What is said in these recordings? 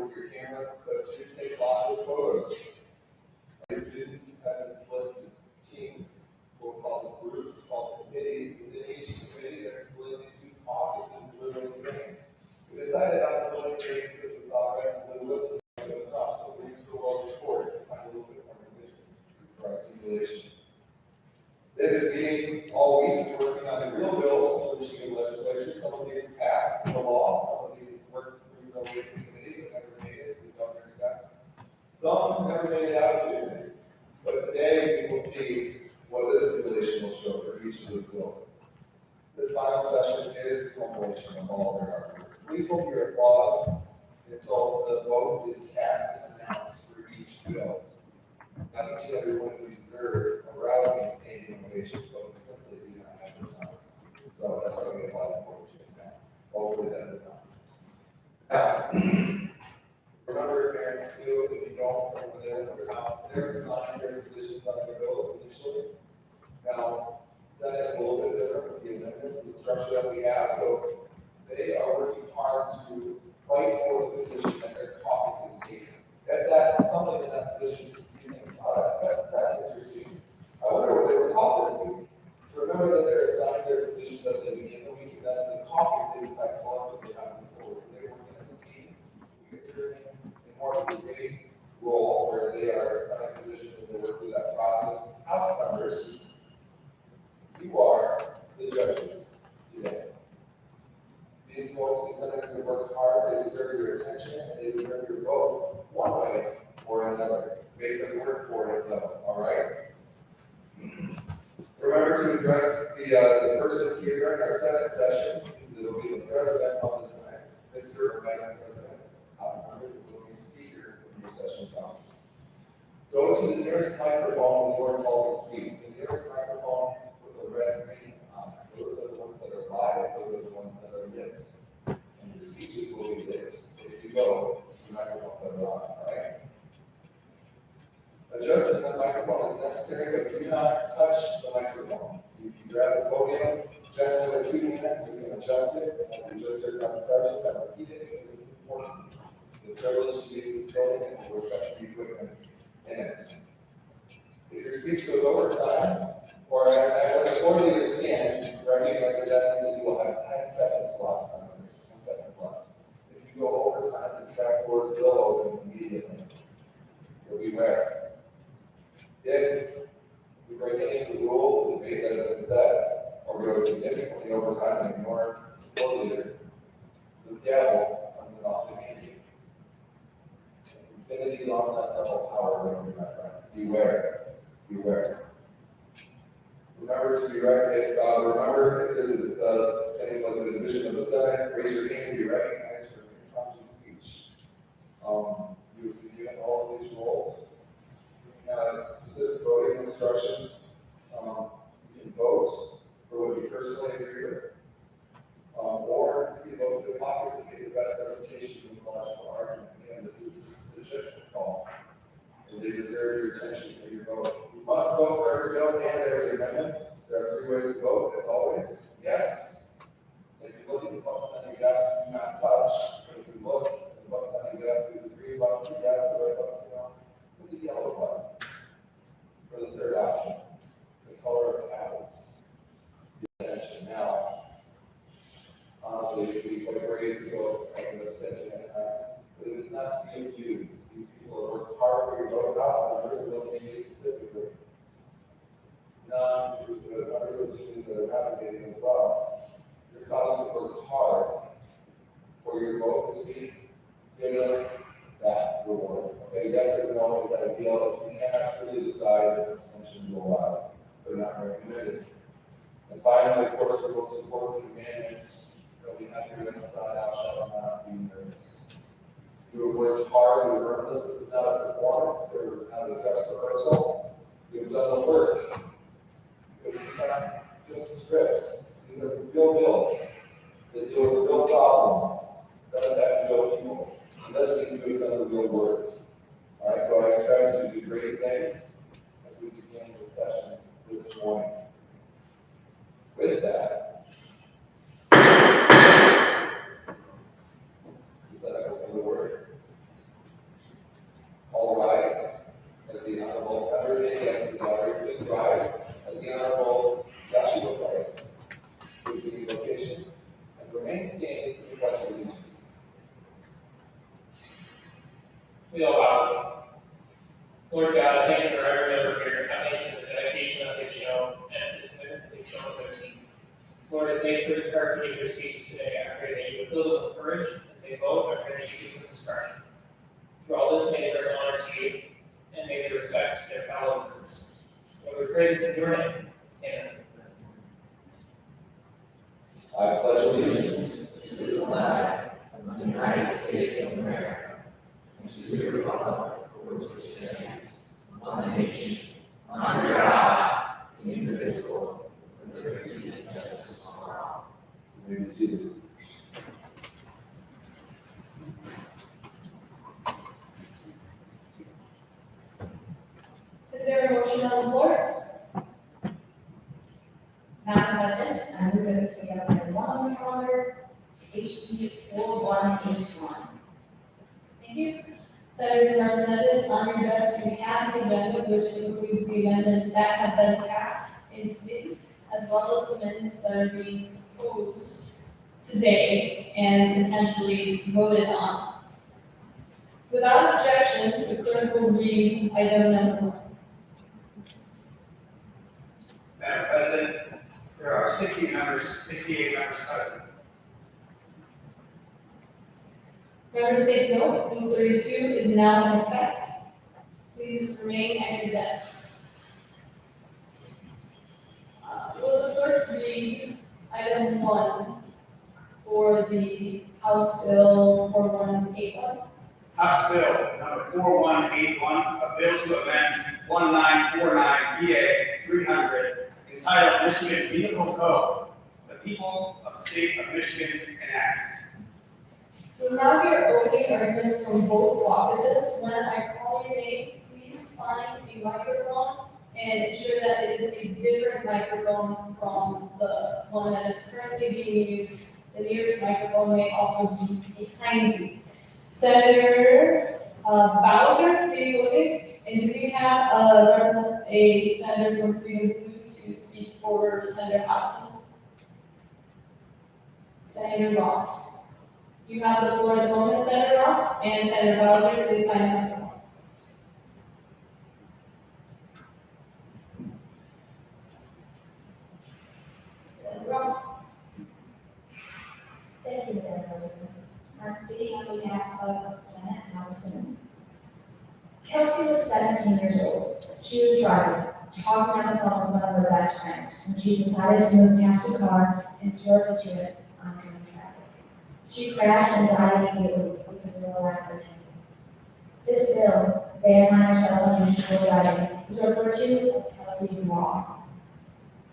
with your cameras, but you take lots of photos. The students have been split into teams, what we call groups, called committees. Within each committee, they're split into offices, literally training. We decided on the literally training because we thought that it wasn't enough, so we used the world of sports to find a little bit more division for our simulation. They've been meeting all week, working on the real bills for the Michigan legislature. Some of these passed the law, some of these worked through the working committee, but never made it to the governor's desk. Some never made it out of the committee. But today we will see what this simulation will show for each of those bills. This final session is the culmination of all their hard work. Please hold your applause until the vote is cast and announced for each bill. Not each and every one we deserve a rousing standing ovation, but we simply do not have the time. So that's why we have a lot of vote change now. Hopefully that's enough. Now, remember parents too, if you don't over there in their house, they're assigned their positions on their bills initially. Now, Senate is a little bit different with the amendments, the structure that we have, so they are working hard to fight for the position that their caucus is taking. If that's something in that position, you think, oh, that's interesting. I wonder what they were taught this week. Remember that they're assigned their positions at the beginning of the week, and then the caucus they decide collectively how to move forward. So they're working as a team, in more of a debate role where they are assigned positions and they work through that process. House members, you are the judges today. These folks, these senators have worked hard, they deserve your attention, and they deserve your vote one way or another. Make them work for it though, all right? Remember to address the person here during our Senate session. It will be the president of the Senate, Mr. or Madam President. House members will be speaker when your session comes. Go to the nearest microphone when you are called to speak. The nearest microphone with a red ring on it. Those are the ones that are live, those are the ones that are mixed. And your speeches will be mixed. If you go, the microphones that are on, right? Adjusting the microphone is necessary, but do not touch the microphone. If you grab the podium, generally with 2 minutes, you can adjust it. As we just heard from the sergeant, I repeat it because it's important. The privilege to use this building and will respect the equipment in it. If your speech goes over time, or when the floor leader stands, recognize that that means that you will have 10 seconds left, senators, 10 seconds left. If you go over time, the track boards will open immediately. So beware. If we break any of the rules of debate that have been set, or go significantly over time and ignore the floor leader, the gavel comes off the meeting. Infinity on that level power, my friends. Beware. Beware. Remember to be ready. Remember, if there's things like the division of the Senate, raise your hand and be recognized for impromptu speech. You've been given all of these roles. Specific voting instructions. You can vote for what you personally agree with, or you can vote for the caucus and get the best presentation from the logical argument. Again, this is a judgment call, and they deserve your attention for your vote. You must vote for every bill and every amendment. There are 3 ways to vote, as always. Yes. If you look at the buttons on your desk, do not touch. If you look at the buttons on your desk, there's a green button, yes, the red button, there's a yellow button. For the third option, the color of habits. Attention. Now, honestly, it would be quite great to go as an abstention at times, but it is not to be abused. These people have worked hard for your votes. House members are looking at you specifically. The members of the communities that are navigating as well. Your colleagues have worked hard for your vote this week. Give them that reward. Okay, yes or no is ideal. If you cannot truly decide if abstentions are allowed, they're not recommended. And finally, of course, the most important commandment that we have here in society, thou shalt not be nervous. You have worked hard, you have earned this. This is not a performance, there was not a dress rehearsal. You've done the work. Because these aren't just scripts, these are real bills that deal with real problems that affect real people. And this week we've done the real work. All right, so I expect you to do great things as we begin this session this morning. With that, is that open the word? pledge allegiance. We all bow. Lord God, I thank you for every member here. I thank you for the dedication that they've shown and the commitment that they've shown to their team. Lord, as they prepare for your speeches today, I pray that you would fill them with courage as they vote. I pray that you give them discretion. Through all this, may they bring honor to you and may they respect their fellow members. Lord, we pray this in your name. Amen. I pledge allegiance to the flag of the United States of America, and to the republic for which it stands, one nation, under God, indivisible, with liberty and justice for all. You may be seated. Is there a motion on the floor? Madam President, I move that we take up item 1 on the calendar, HB 4181. Thank you. Senators and representatives, on your desk, you have the agenda, which includes the amendments that have been passed in committee, as well as the amendments that are being proposed today and potentially voted on. Without objection, the clerk will read item number 1. Madam President, there are 68 members present. Members take note, Rule 32 is now in effect. Please remain at your desks. Will the clerk read item 1 for the House Bill 4181? House Bill number 4181, a bill to amend 1949 PA 300 entitled Michigan Vehicle Code, the people of the state of Michigan enact. We will now hear opening arguments from both caucuses. When I call your name, please find a microphone and ensure that it is a different microphone from the one that is currently being used. The nearest microphone may also be behind you. Senator Bowser, and do we have a senator from Freedom Blue to speak for Senator Hobson? Senator Ross. You have the floor at the moment, Senator Ross, and Senator Bowser, please find the microphone. Senator Ross. Thank you, Madam President. I'm speaking on behalf of Senate Hobson. Kelsey was 17 years old. She was driving, talking on the phone with one of her best friends, when she decided to move past the car and swerve into it on oncoming traffic. She crashed and died immediately because of the lack of attention. This bill, ban minor cell phone use while driving, is referred to as Kelsey's Law.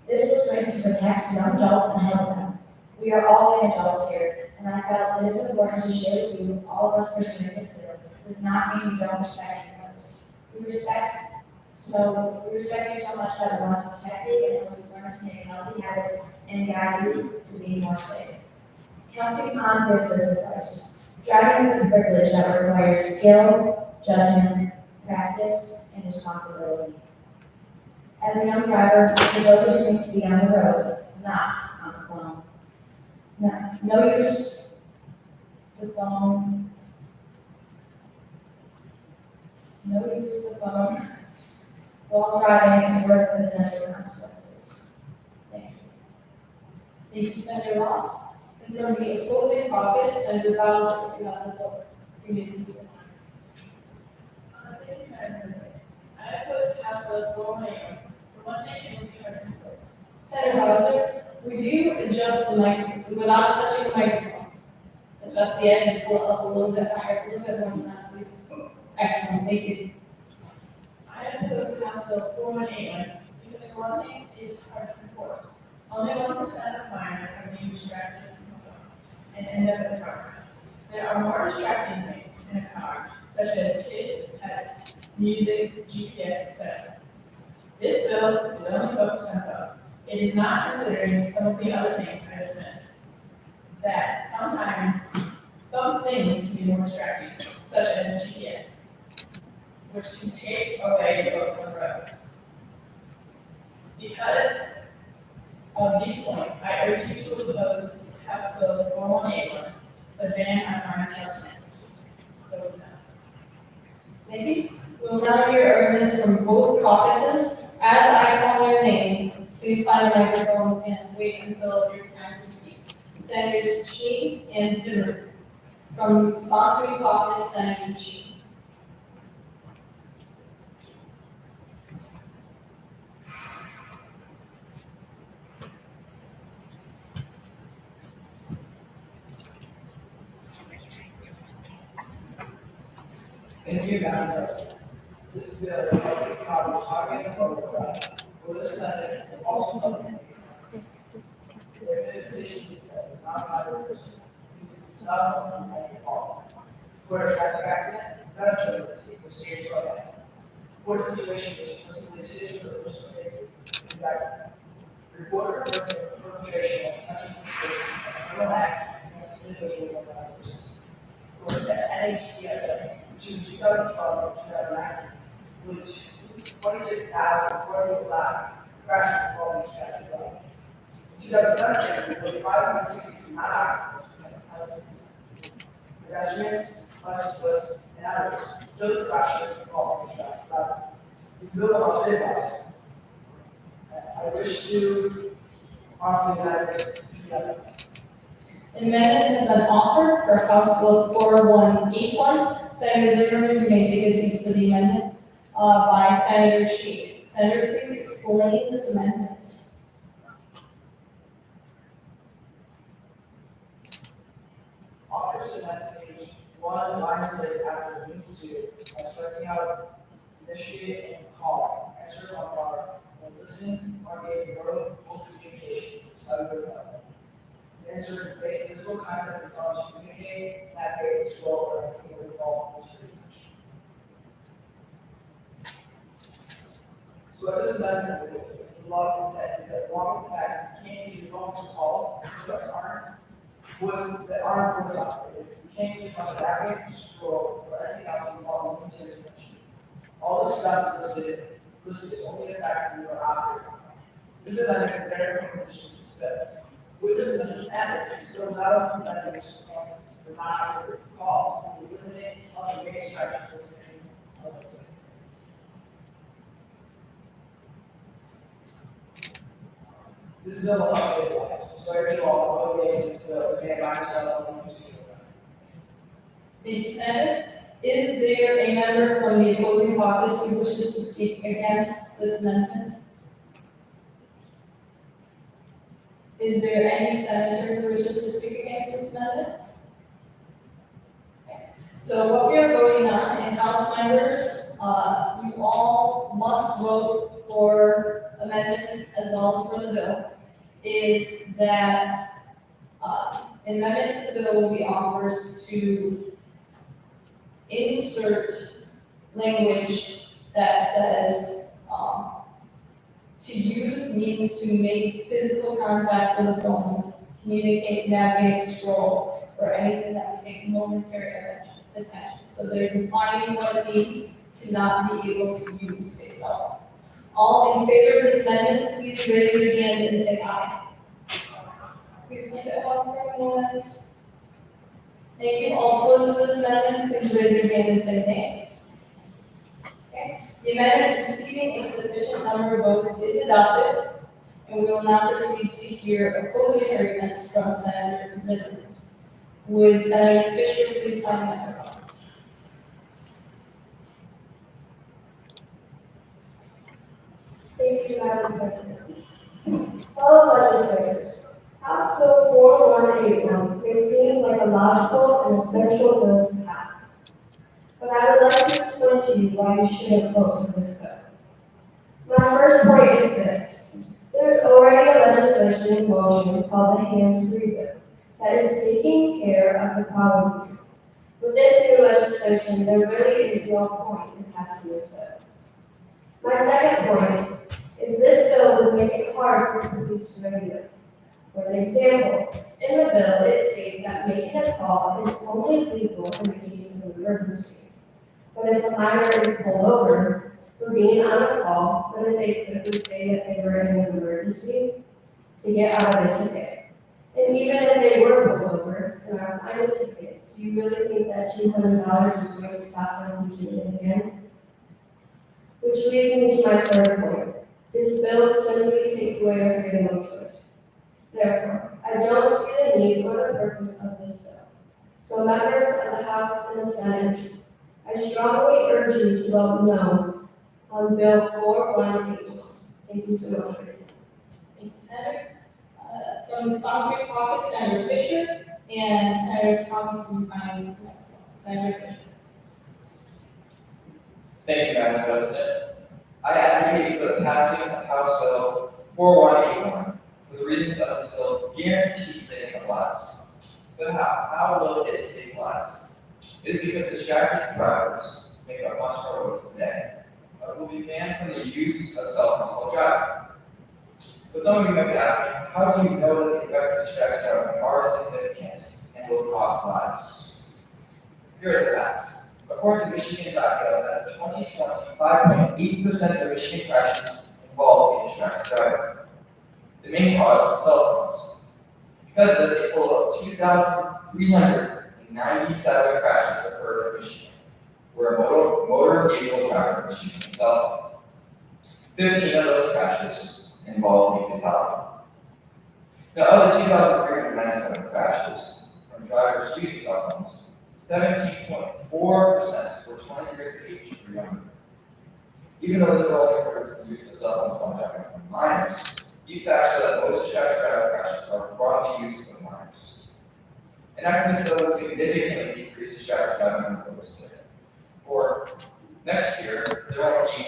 This was written to protect young adults and help them. We are all young adults here, and I felt it is important to share with you, all of us pursuing this bill does not mean we don't respect your voice. We respect you so much that we want to protect you and help you learn to make healthy habits and guide you to be more safe. Kelsey's mom gives this advice. Driving is a privilege that requires skill, judgment, practice, and responsibility. As a young driver, the focus needs to be on the road, not on the phone. No use the phone while driving is worth the potential consequences. Thank you. Thank you, Senator Ross. And from the opposing caucus, Senator Bowser, you have the floor. You may be seated. Thank you, Madam President. I oppose House Bill 4181. For one thing, it will be hard to enforce. Senator Bowser, would you adjust the mic without touching the microphone? Adjust the edge and pull it up a little bit higher, a little bit more than that, please. Excellent, thank you. I oppose House Bill 4181 because for one thing, it is hard to enforce. Only 1% of minors are being distracted from the phone and end up in the car. There are more distracting things in a car, such as kids, pets, music, GPS, etc. This bill is only focused on those. It is not considering some of the other things I just mentioned. That sometimes some things can be more distracting, such as GPS, which can take away the focus on the road. Because of these points, I urge you to oppose House Bill 4181 the ban on firearms. Thank you. We will now hear arguments from both caucuses. As I call your name, please find a microphone and wait until your time to speak. Senators Sheen and Zimmerman. From the sponsoring caucus, Senator Sheen. Thank you, Madam President. This bill, I was talking about, was that also not for a traffic accident, not a serious road. For a situation which was a decision for the personal safety, in fact, report or perpetration of touching a criminal act against an individual or another person. For the NHTSA, which in 2012 and 2019, which 26,040 crashes involving traffic law. In 2017, there were 560 non-occupants, pedestrians, bicyclists, and others, those crashes involving traffic law. This bill will save lives. I wish to offer the amendment. An amendment has been offered for House Bill 4181. Senator Zimmerman, you may take a seat for the amendment by Senator Sheen. Senator, please explain this amendment. Offers to amend page 1, line 6, after means 2, by striking out initiate and call, answer on bar, when listening or giving verbal communication, cellular level. Answer, make physical contact with phones, communicate, navigate, scroll, or anything with all material. So what this amendment will do is a lot of that is that along with that, you can't use phone to calls, that aren't voice operated. You can't use on the navigate, scroll, or anything else involving material. All this stuff is listed as only a factor you are operating. This amendment is very conditional to spec. With this amendment, you still not only that use the non-operative call, you eliminate other main structures of this. This bill will help save lives, so I urge you all to vote yea to the ban by myself on the procedure. Thank you, Senator. Is there a member from the opposing caucus who wishes to speak against this amendment? Is there any senator who wishes to speak against this amendment? Okay. So what we are voting on, and House members, you all must vote for amendments as well as for the bill, is that amendments to the bill will be offered to insert language that says, to use means to make physical contact with a phone, communicate, navigate, scroll, or anything that would take momentary attention. So they're defining what it means to not be able to use a cell phone. All in favor of this amendment, please raise your hand and say aye. Please stand up for a moment. Thank you. All opposed to this amendment, please raise your hand and say nay. Okay. The amendment receiving a sufficient number of votes is adopted, and we will now proceed to hear opposing arguments from Senator Zimmerman. Would Senator Fisher please find the microphone? Thank you, Madam President. Fellow legislators, House Bill 4181 may seem like a logical and essential bill to pass, but I would like to explain to you why you shouldn't vote for this bill. My first point is this. There's already a legislation in motion called the Hands-Free Bill that is taking care of the problem here. With this new legislation, there really is no point in passing this bill. My second point is this bill would make it hard for police to regulate. For an example, in the bill, it states that making a call is only legal in the case of an emergency. But if a minor is pulled over for being on a call, couldn't they simply say that they were in an emergency to get out of a ticket? And even if they were pulled over, an a final ticket, do you really think that $200 is going to stop them from doing it again? Which leads me to my third point. This bill simply takes away our freedom of choice. Therefore, I don't see the need or the purpose of this bill. So members of the House and the Senate, I strongly urge you to vote no on Bill 4181. Thank you so much for your time. Thank you, Senator. From the sponsoring caucus, Senator Fisher, and Senator Thomas from Fine. Senator Fisher. Thank you, Madam President. I advocate for the passing of House Bill 4181 for the reasons that this bill is guaranteed saving of lives. But how will it save lives? It is because distracted drivers make up much more roads today, but will be banned from the use of self-control driving. But some of you might be asking, how do you know that the effects of distracted driving are significant and will cost lives? Here are the facts. According to Michigan.gov, as of 2020, 5.8% of Michigan crashes involved in distracted driving. The main cause was cell phones. Because of this, a total of 2,397 crashes occurred in Michigan, where a motor vehicle driver was using a cell phone. 15 of those crashes involved a fatality. Now, of the 2,397 crashes from drivers using cell phones, 17.4% were 20 years of age or younger. Even though this bill only covers the use of cell phones while driving from minors, these facts show that most distracted driver crashes are from the use of minors. Enacting this bill would significantly decrease distracted driving on the roads today. For next year, there will be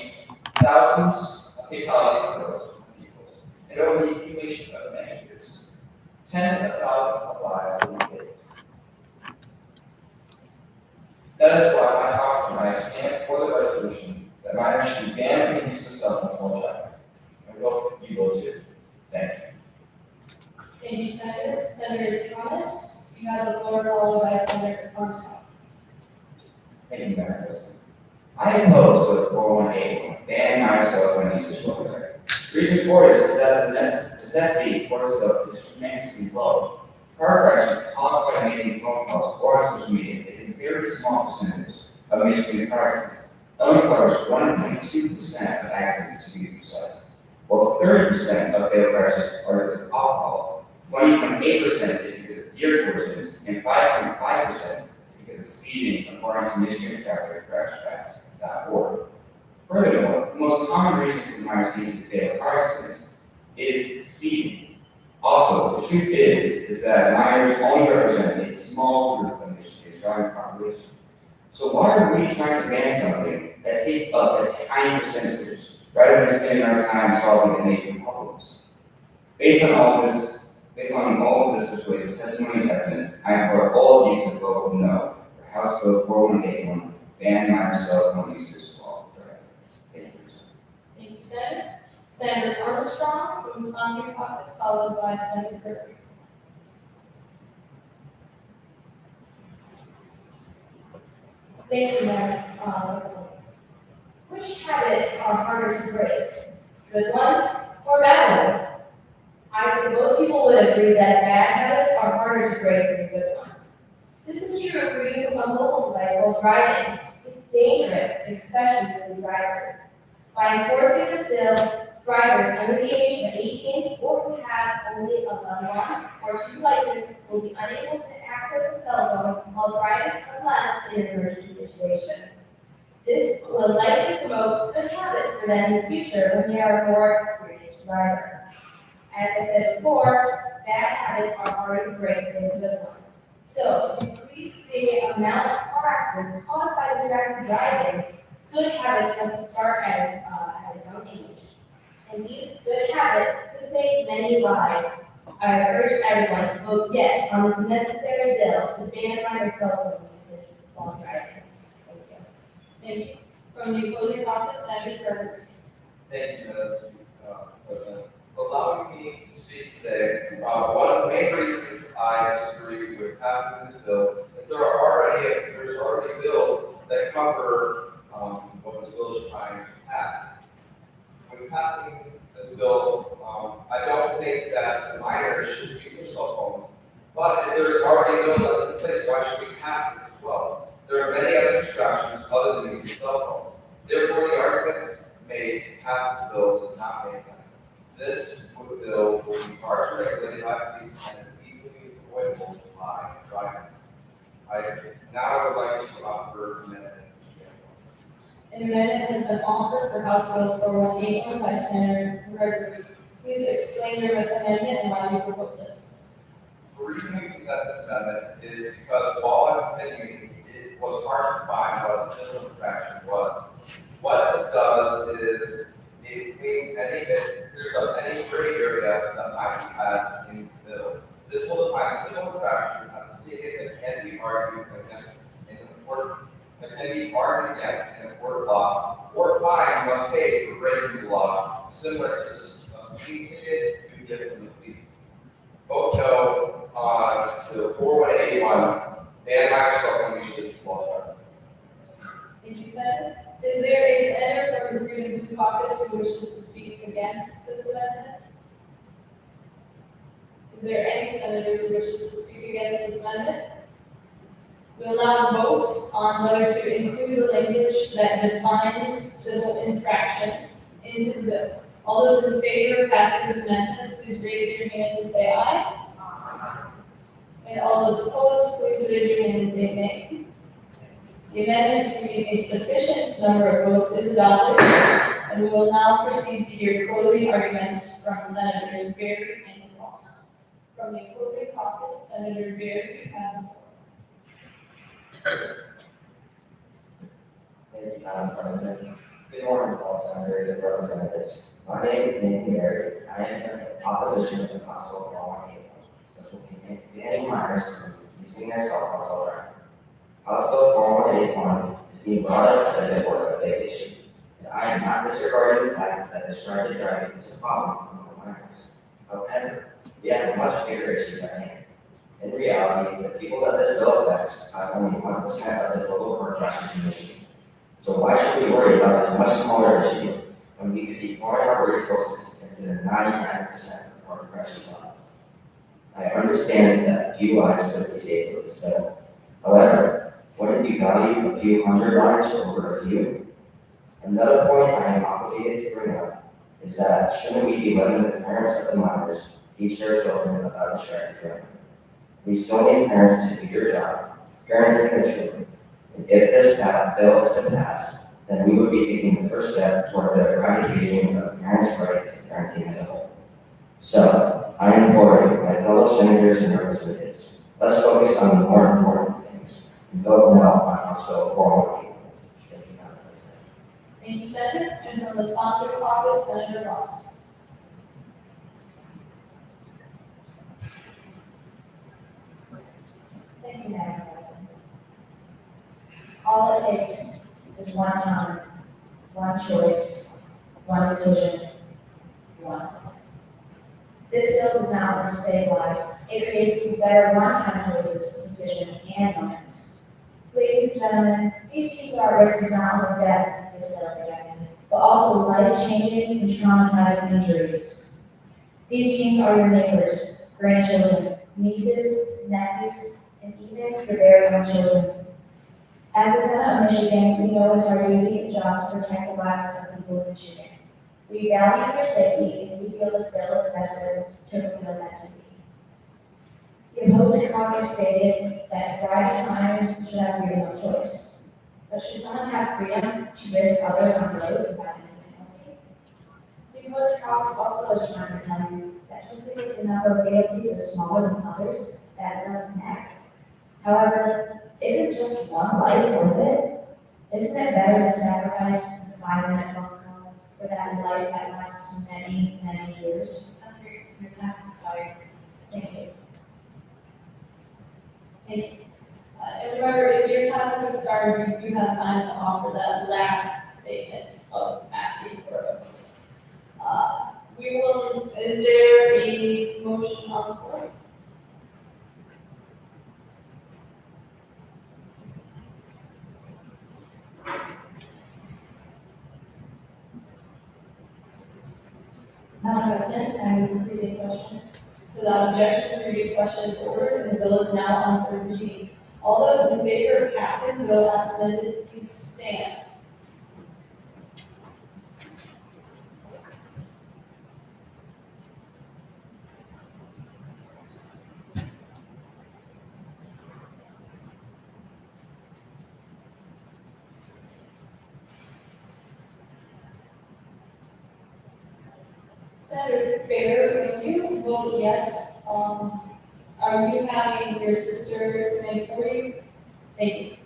thousands of fatalities on the roads from vehicles, and over the accumulation of many years, tens of thousands of lives will be saved. That is why my office and I stand for the resolution that minors should be banned from the use of cell phones while driving. I hope you will too. Thank you. Thank you, Senator. Senator Thomas, you have the floor, followed by Senator Armstrong. Thank you, Madam President. I oppose Bill 4181, banning minor cell phone usage while driving. The reason for this is that the necessity for this bill is tremendously low. Car crashes caused by making phone calls or on social media is a very small percentage of Michigan's car accidents. It only covers 1.2% of accidents, to be precise, while 30% of fatal crashes are because of alcohol, 20.8% is because of gear collisions, and 5.5% because of speeding, according to Michigan Traffic Crash Facts.org. Furthermore, the most common reason for minors using fatal car accidents is speeding. Also, the truth is that minors only represent a small group of Michigan's driving population. So why are we trying to ban something that takes up a tiny percentage rather than spending our time solving the major problems? Based on all of this persuasive testimony and evidence, I implore all of you to vote no for House Bill 4181, ban minor cell phone usage while driving. Thank you. Thank you, Senator. Senator Armstrong from the sponsoring caucus, followed by Senator Kirk. Thank you, guys. Which habits are harder to break? Good ones or bad ones? I think most people would agree that bad habits are harder to break than good ones. This is true for using a mobile device while driving. It's dangerous, especially for the drivers. By enforcing this bill, drivers under the age of 18 or who have only a level 1 or 2 license will be unable to access a cell phone while driving unless in an emergency situation. This will likely promote good habits for them in the future when they are a more experienced driver. As I said before, bad habits are harder to break than good ones. So to increase the amount of car accidents caused by distracted driving, good habits must start at a young age. And these good habits could save many lives. I urge everyone to vote yes on this necessary bill to ban minor cell phone usage while driving. Thank you. Thank you. From the opposing caucus, Senator Kirk. Thank you, Madam President. Allowing me to speak today, one of the main reasons I disagree with passing this bill is there's already bills that cover what this bill is trying to pass. When passing this bill, I don't think that the minors should use their cell phones, but there's already a bill that There are many other distractions other than using cell phones. Therefore, the arguments made to pass this bill does not make sense. This bill will be harshly regulated by police and is easily avoidable by driving. I would like to offer a minute. An amendment has been offered for House Bill 4181 by Senator Gregory. Please explain your amendment and why you propose it. The reason we present this amendment is because while in committee meetings, it was hard to find what a civil infraction was. What this does is it means any gray area that might be had in the bill. This will define civil infraction as a ticket that can be argued against in a court, that can be argued against in a court of law, or fine must pay for breaking the law, similar to a speeding ticket you get from the police. Vote no on to 4181 and Microsoft when we should law. Thank you, Senator. Is there a senator from the Freedom and Blue Caucus who wishes to speak against this amendment? Is there any senator who wishes to speak against this amendment? We will now vote on whether to include the language that defines civil infraction into the bill. All those in favor of passing this amendment, please raise your hand and say aye. And all those opposed, please raise your hand and say nay. The amendment receiving a sufficient number of votes is adopted, and we will now proceed to hear closing arguments from Senators Berry and Ross. From the opposing caucus, Senator Berry, you have the floor. Thank you, Madam President. Good morning, fellow senators and representatives. My name is Nathan Berry. I am in opposition to the possible law which will be banning minors from using their cell phones all around. House Bill 4181 is being brought up as I report a big issue. And I am not disregarding the fact that distracted driving is a problem among minors. However, we have much bigger issues at hand. In reality, the people that this bill affects cause only 1% of the total car crashes in Michigan. So why should we worry about this much smaller issue when we could be pouring our resources into the 99% of car crashes on us? I understand that a few lives could be saved with this bill. However, wouldn't we value a few hundred lives over a few? Another point I am obligated to bring up is that shouldn't we be letting the parents of the minors teach their children about distracted driving? We still need parents to do your job, parents and their children. And if this bill is to pass, then we would be taking the first step toward the eradication of parents' right to parenting as a whole. So, I implore my fellow senators and representatives, let's focus on the more important things and vote no on House Bill 4181. Thank you, Madam President. Thank you, Senator. And from the sponsor caucus, Senator Ross. Thank you, Madam President. All it takes is one time, one choice, one decision, one. This bill does not only save lives, it creates these better one-time choices, decisions, and moments. Ladies and gentlemen, these teens are at risk of not only death, this bill projected, but also life-changing and traumatizing injuries. These teens are your neighbors, grandchildren, nieces, nephews, and even your very own children. As the Senate of Michigan, we know it's our duty and job to protect the lives of people in Michigan. We value your safety, and we feel this bill is the best way to fulfill that duty. The opposing caucus stated that driving minors should have freedom of choice. But should someone have freedom to risk others on roads without any penalty? The opposing caucus also is trying to tell you that just because the number of fatalities is smaller than others, that it doesn't matter. However, isn't just one life worth it? Isn't it better to sacrifice the 5-minute phone call for that life that lasts many, many years? Your time has expired. Thank you. Thank you. And remember, if your time has expired, you do have time to offer that last statement of asking for a vote. Is there a motion on the floor? Madam President, I move the previous question. Without objection, the previous question is ordered and the bill is now on third reading. All those in favor of passing the bill as amended, please stand. Senator Fair, when you vote yes, are you having your sister stand for you? Thank you.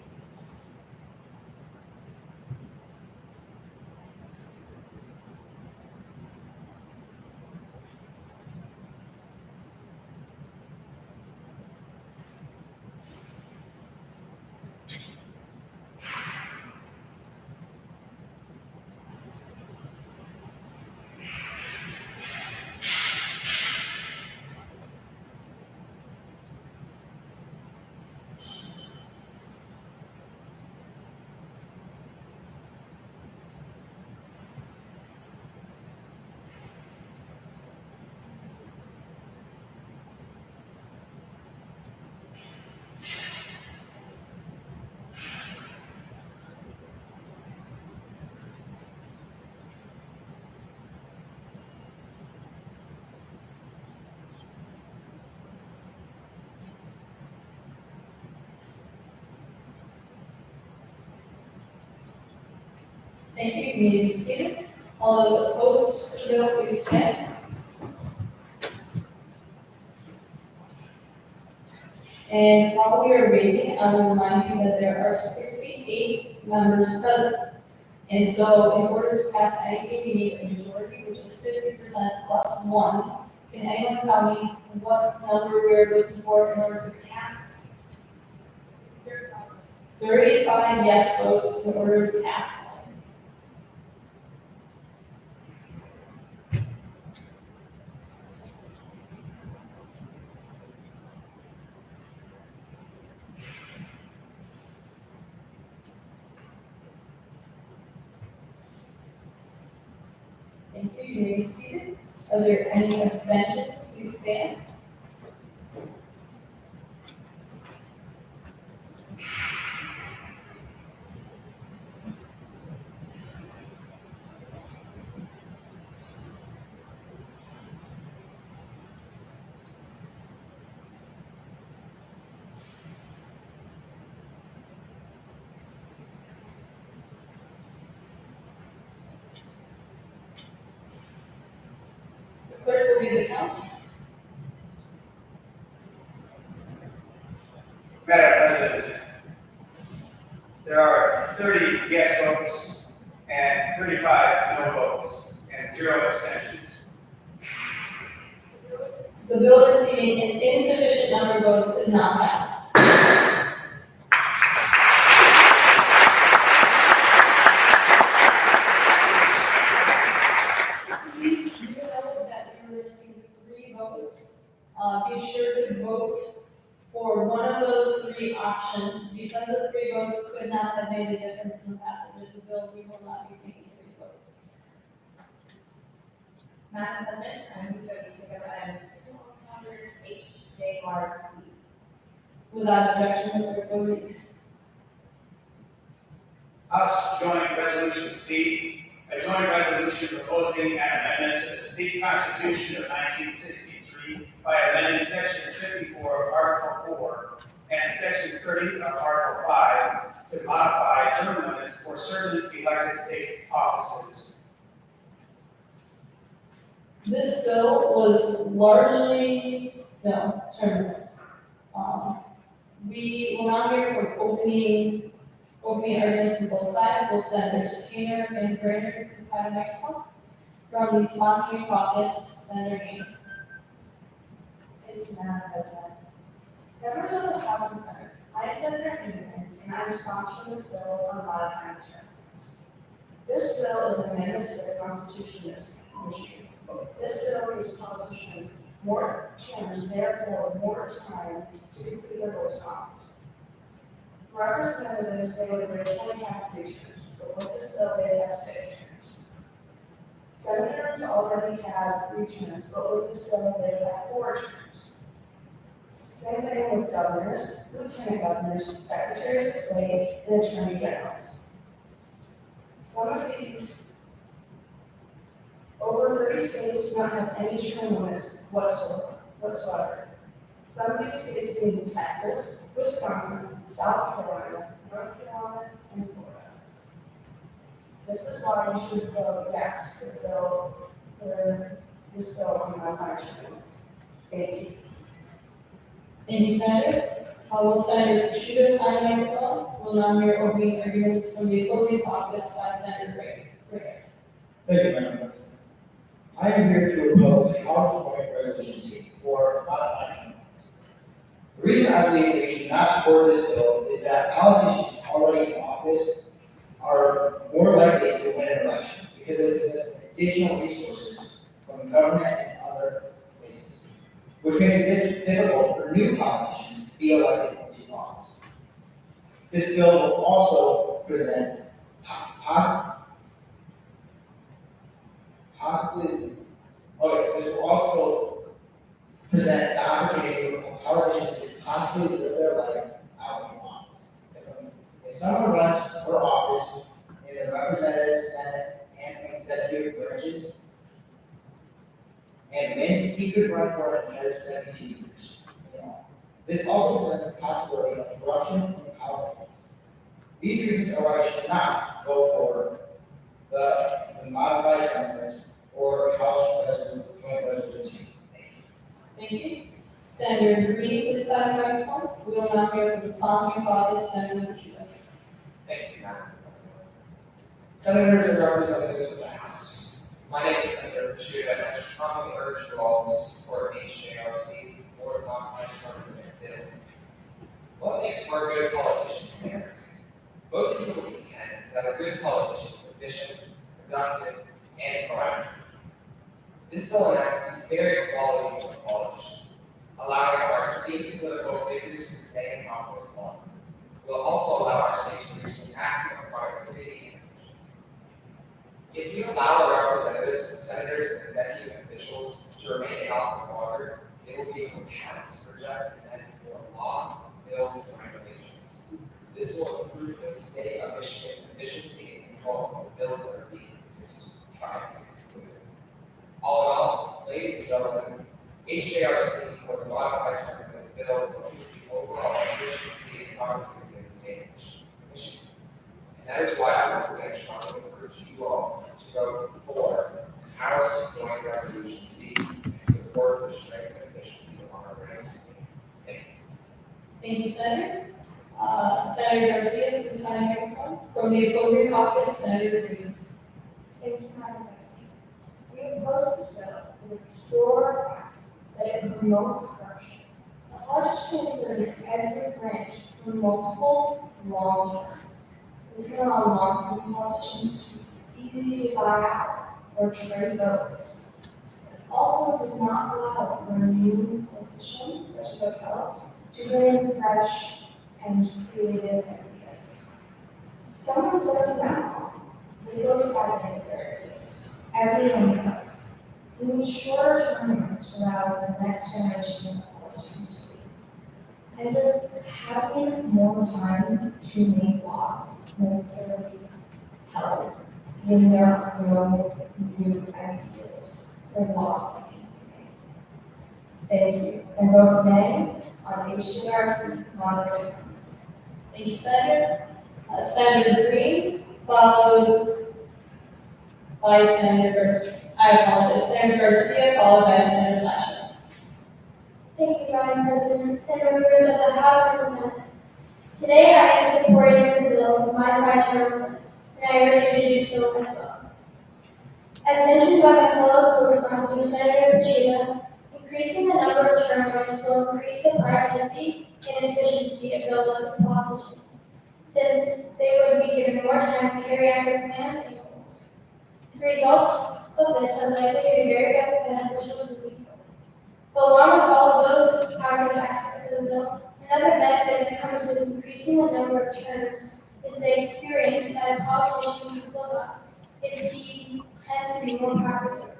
Thank you. You may be seated. All those opposed to the bill, please stand. And while we are waiting, I will remind you that there are 68 members present. And so in order to pass anything, we need a majority, which is 50% plus 1. Can anyone tell me what number we're looking for in order to pass? 35 yes votes in order to pass. Thank you. You may be seated. Are there any abstentions? Please stand. The clerk will read the count. Madam President, there are 30 yes votes and 35 no votes and 0 abstentions. The bill receiving an insufficient number of votes is not passed. Please do note that you're receiving 3 votes. Be sure to vote for one of those 3 options. Because the 3 votes could not have made a difference in the passage of the bill, we will not be taking 3 votes. Madam President, I move that we take up item 200 HJRC. Without objection, the clerk will read. House Joint Resolution C, a joint resolution proposing an amendment to the state constitution of 1963 by amending section 54 of Article 4 and section 30 of Article 5 to modify term limits for certain elected state offices. This bill was largely, term limits. We will now hear from opening arguments from both sides. Both Senators Hayner and Brainerd, please have a microphone. From the Spontaneous Caucus, Senator Hayner. Thank you, Madam President. Members of the House and Senate, I am Senator Hayner, and I respond to this bill on modifying term limits. This bill is an amendment to the Constitution of Michigan. This bill gives politicians more terms, therefore more time to complete their oath of office. For representatives, they would originally have 3 terms, but with this bill, they have 6 terms. Senators already have 3 terms, but with this bill, they have 4 terms. Same thing with governors, lieutenant governors, secretaries of state, and attorney generals. Some of these, over 30 states do not have any term limits whatsoever. Some of these states being Texas, Wisconsin, South Carolina, North Carolina, and Florida. This is why you should vote yes for this bill on modified term limits. Thank you. Thank you, Senator. Will Senator Kushida find microphone? Will now hear opening arguments from the opposing caucus by Senator Ritter. Thank you, Madam President. I am here to oppose House Joint Resolution C for modified term limits. The reason I believe that you should not support this bill is that politicians already in office are more likely to win an election because it has additional resources from government and other places, which makes it difficult for new politicians to be elected into office. This bill will also present this will also present the opportunity for politicians to possibly live their life out in office. If someone runs for office in the representative, senate, and executive branches and wins, he could run for another 72 years. This also presents the possibility of corruption in politics. These reasons are why I should not go for the modified term limits or House Joint Resolution. Thank you. Senator Green, please find the microphone. We will now hear from the sponsoring caucus, Senator Kushida. Thank you, Madam President. Senators and representatives of the House, my name is Senator Kushida, and I strongly urge you all to support HJRC or modified term limit bill. What makes for a good politician parents? Most people contend that a good politician is efficient, productive, and proactive. This bill enacts these very qualities of a politician, allowing our esteemed political figures to stay in office longer. Will also allow our state to reach maximum productivity and efficiency. If you allow our representatives, senators, and executive officials to remain in office longer, they will be able to pass, reject, and implement laws, bills, and regulations. This will improve the state of Michigan's efficiency and control of the bills that are being produced. All in all, ladies and gentlemen, HJRC for the modified term limits bill will improve the overall efficiency and productivity of the state of Michigan. And that is why I once again strongly encourage you all to vote for House Joint Resolution C and support the strength and efficiency of our ranks. Thank you. Thank you, Senator. Senator Garcia, please find the microphone. From the opposing caucus, Senator Green. Thank you, Madam President. We oppose this bill with a pure fact that it promotes corruption. The politician is serving every branch for multiple long terms. This can allow long-term politicians to easily buy out or trade votes. It also does not allow for new politicians, such as ourselves, to bring in fresh and creative ideas. Someone serving that long, they go stagnant with their ideas. Everyone does. We need shorter terms to allow the next generation of politicians to lead. And does having more time to make laws necessarily help when there are no new ideas or laws that can be made? Thank you. And vote nay on HJRC modified. Thank you, Senator. Senator Green, followed by Senator, I apologize, Senator Garcia, followed by Senator Lashes. Thank you, Madam President, and members of the House and the Senate. Today I am supporting the bill with modified term limits, and I urge you to do so as well. As mentioned by my fellow co-sponsor, Senator Kushida, increasing the number of term limits will increase the productivity and efficiency of elected politicians, since they would be given more time to carry out their plans and goals. The results of this are likely to be very beneficial to the people. But along with all of those positive aspects of the bill, another benefit that comes with increasing the number of terms is the experience that a politician can build up if he tends to be more popular.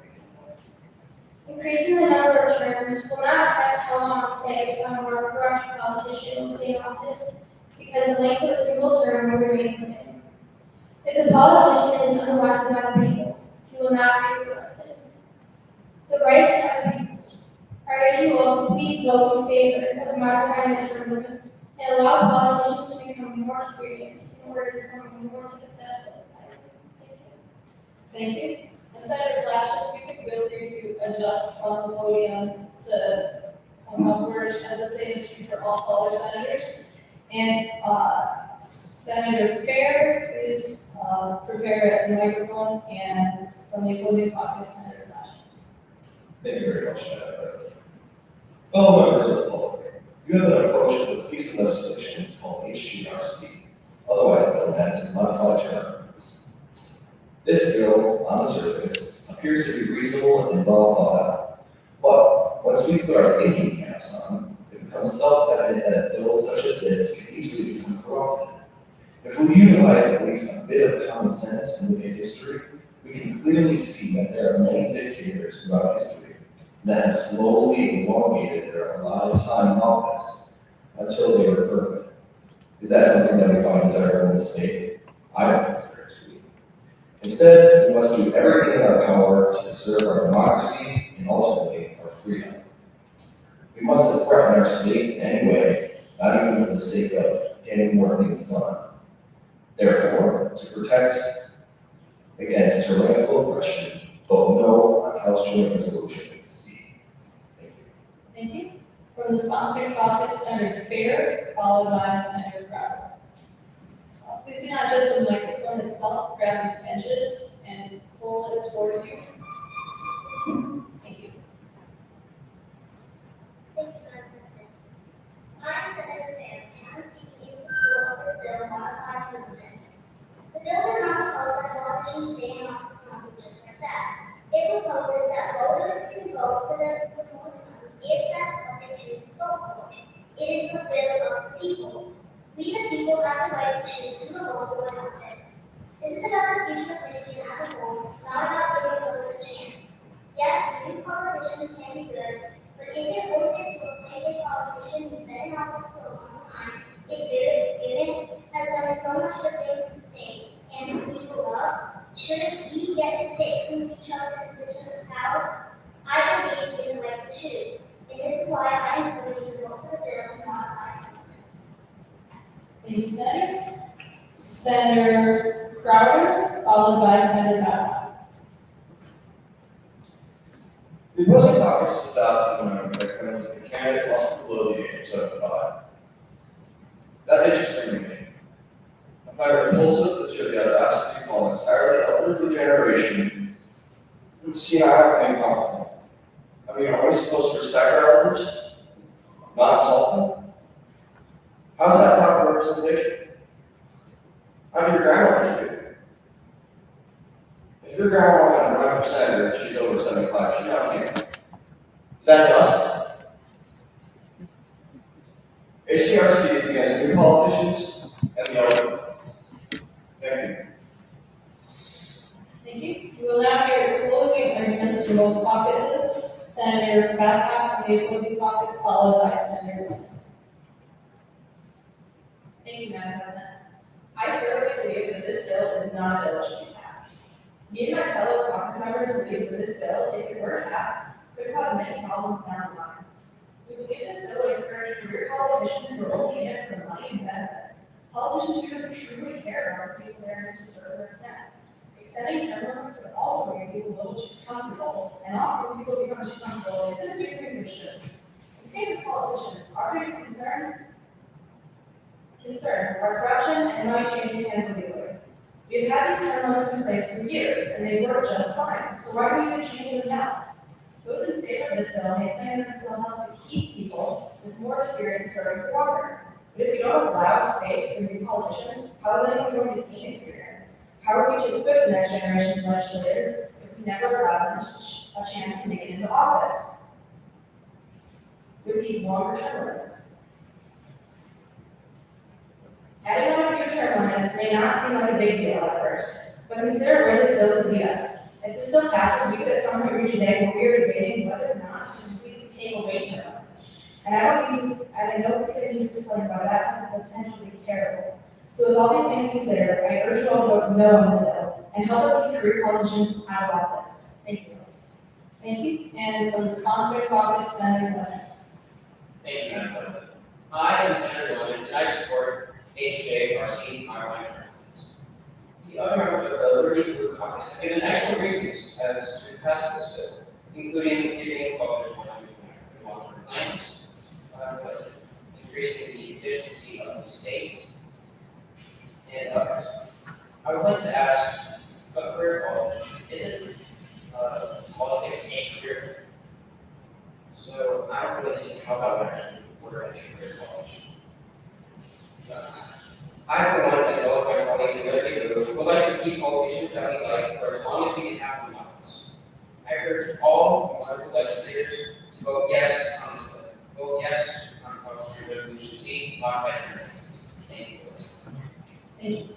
Increasing the number of terms will not affect how long, say, a more corrupt politician will stay in office, because the length of a single term will remain the same. If the politician is unwanted by the people, he will not be reelected. The rights of the people. I urge you all to please vote in favor of modifying the term limits and allow politicians to become more experienced in order to become a more successful society. Thank you. Thank you. And Senator Lapkus, you can feel free to adjust on the podium to come upward as a safe speaker for all taller senators. And Senator Fair, please prepare the microphone, and from the opposing caucus, Senator Lapkus. Thank you very much, Madam President. Fellow members of the public, you have been approached with a piece of legislation called HGRC, otherwise known as Modified Term Limits. This bill, on the surface, appears to be reasonable and well thought out. But once we put our thinking caps on, it becomes self-evident that a bill such as this can easily become corrupted. If we utilize at least a bit of common sense and look at history, we can clearly see that there are many dictators throughout history that have slowly elongated their allotted time in office until they were perfect. Is that something that we find desirable in the state? I don't consider it to be. Instead, we must do everything in our power to preserve our democracy and ultimately our freedom. We mustn't threaten our state in any way, not even for the sake of getting more things done. Therefore, to protect against tyrannical oppression, vote no on House Joint Resolution C. Thank you. Thank you. From the sponsoring caucus, Senator Fair, followed by Senator Crowder. Please do not adjust the microphone itself, grab your edges and pull it toward you. Thank you. Thank you, Madam President. I'm Senator Fair, and I'm speaking in support of this bill modified term limits. The bill does not propose that politicians stay in office longer just like that. It proposes that voters can vote for more terms if that's what they choose to vote for. It is the will of the people. We the people have the right to choose who will vote for office. This is about the future of Michigan as a whole, not about giving voters a chance. Yes, new politicians can be good, but is it worth it to replace a politician who's been in office for a long time, is very experienced, has done so much good things for the state, and who people love? Shouldn't we get to pick who we chose in a position of power? I believe in the right to choose, and this is why I encourage you to vote for the bill to modify term limits. Thank you, Senator. Senator Crowder, followed by Senator Babcock. The opposing caucus adopted an amendment that claims that the candidate must be below the age of 75. That's interesting to me. I find it repulsive that you have the audacity to call an entirely elderly generation senile and incompetent. I mean, are we supposed to respect our elders? Not insult them? How is that proper representation? How do your grandmothers do? If your grandma wanted to run for senator and she's over 75, she now can't. Is that just? HGRC is against new politicians and the elderly. Thank you. Thank you. We will now hear closing arguments from both caucuses. Senator Babcock from the opposing caucus, followed by Senator Linden. Thank you, Madam President. I thoroughly believe that this bill is not a bill that should be passed. Me and my fellow caucus members believe that this bill, if it were passed, could cause many problems down the line. We believe this bill would encourage career politicians who are only in it for money and benefits. Politicians who truly care about the people there to serve their intent. Extending term limits would also make people a little too comfortable, and often people become too comfortable, they tend to do things they shouldn't. In the case of politicians, our biggest concerns are corruption and money changing hands illegally. We've had these term limits in place for years, and they work just fine, so why do we need to change them now? Those in favor of this bill may claim that this will help us to keep people with more experience serving for longer. But if we don't allow space for new politicians, how is anyone going to gain experience? How are we to equip the next generation of legislators if we never allow them a chance to make it into office with these longer term limits? Adding on a few term limits may not seem like a big deal at first, but consider where this bill could lead us. If this still passes, we could at some point reach a day where we are debating whether or not to completely take away term limits. And I know we could need to explain why that has the potential to be terrible. So with all these things considered, I urge you all to vote no on this bill and help us keep career politicians out of office. Thank you. Thank you. And from the sponsoring caucus, Senator Lennon. Thank you, Madam President. I am Senator Lennon, and I support HJRC marijuana term limits. The other members of the Liberty Blue Caucus have given excellent reasons as to pass this bill, including giving voters more time to long-term plans, increasing the efficiency of the state, and others. I would like to ask a career politician, isn't politics a career? So I don't really see how that would actually work as a career politician. I, for one, as well as my colleagues in Liberty Blue, would like to keep politicians that we like for as long as we can have them in office. I urge all wonderful legislators to vote yes on this bill. Vote yes on House Resolution C, modified term limits. Thank you. Thank you.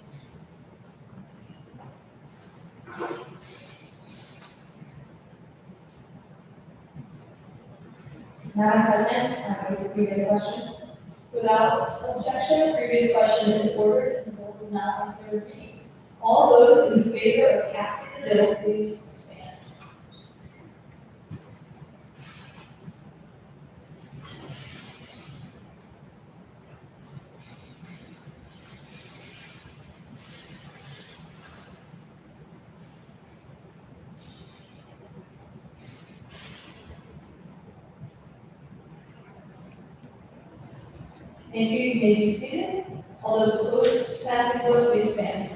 Madam President, I move the previous question. Without objection, the previous question is ordered and the bill is now on third reading. All those in favor of passing the bill, please stand. Thank you. You may be seated. All those opposed to passing the bill, please stand.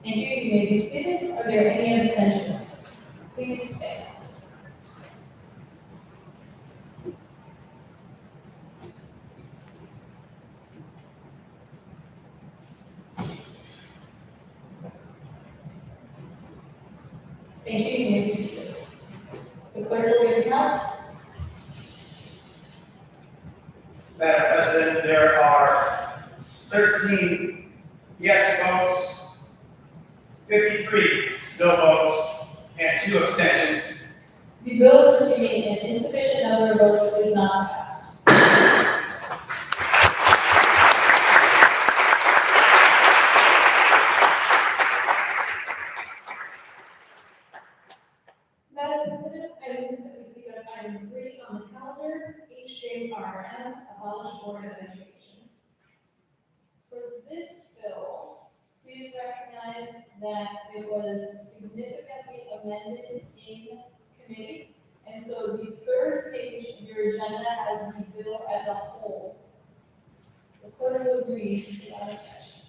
Thank you. You may be seated. Are there any abstentions? Please stand. Thank you. You may be seated. The clerk will give a count. Madam President, there are 13 yes votes, 53 no votes, and 2 abstentions. The bill receiving an insufficient number of votes is not passed. Madam President, I move that we take up item 3 on the calendar, HJRM, abolish Board of Education. For this bill, please recognize that it was significantly amended in committee. And so the third page of your agenda has the bill as a whole. The clerk will read without objection.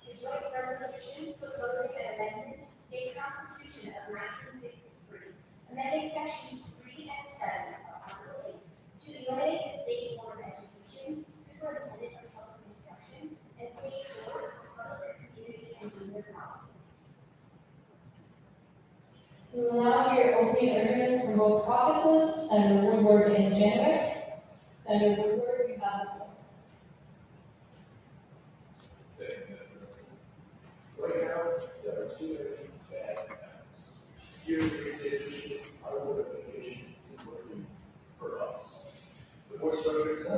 The joint resolution proposing an amendment to the state constitution of 1963, amending sections 3 and 7 of Article 8 to eliminate the state board of education, superintendent of public instruction, and state board of public, community, and junior colleges. We will now hear opening arguments from both caucuses, Senator Woodward and Janek. Senator Woodward, you have the floor. Right now, there are too many bad habits. Here we say our board of education is working for us. The board structure itself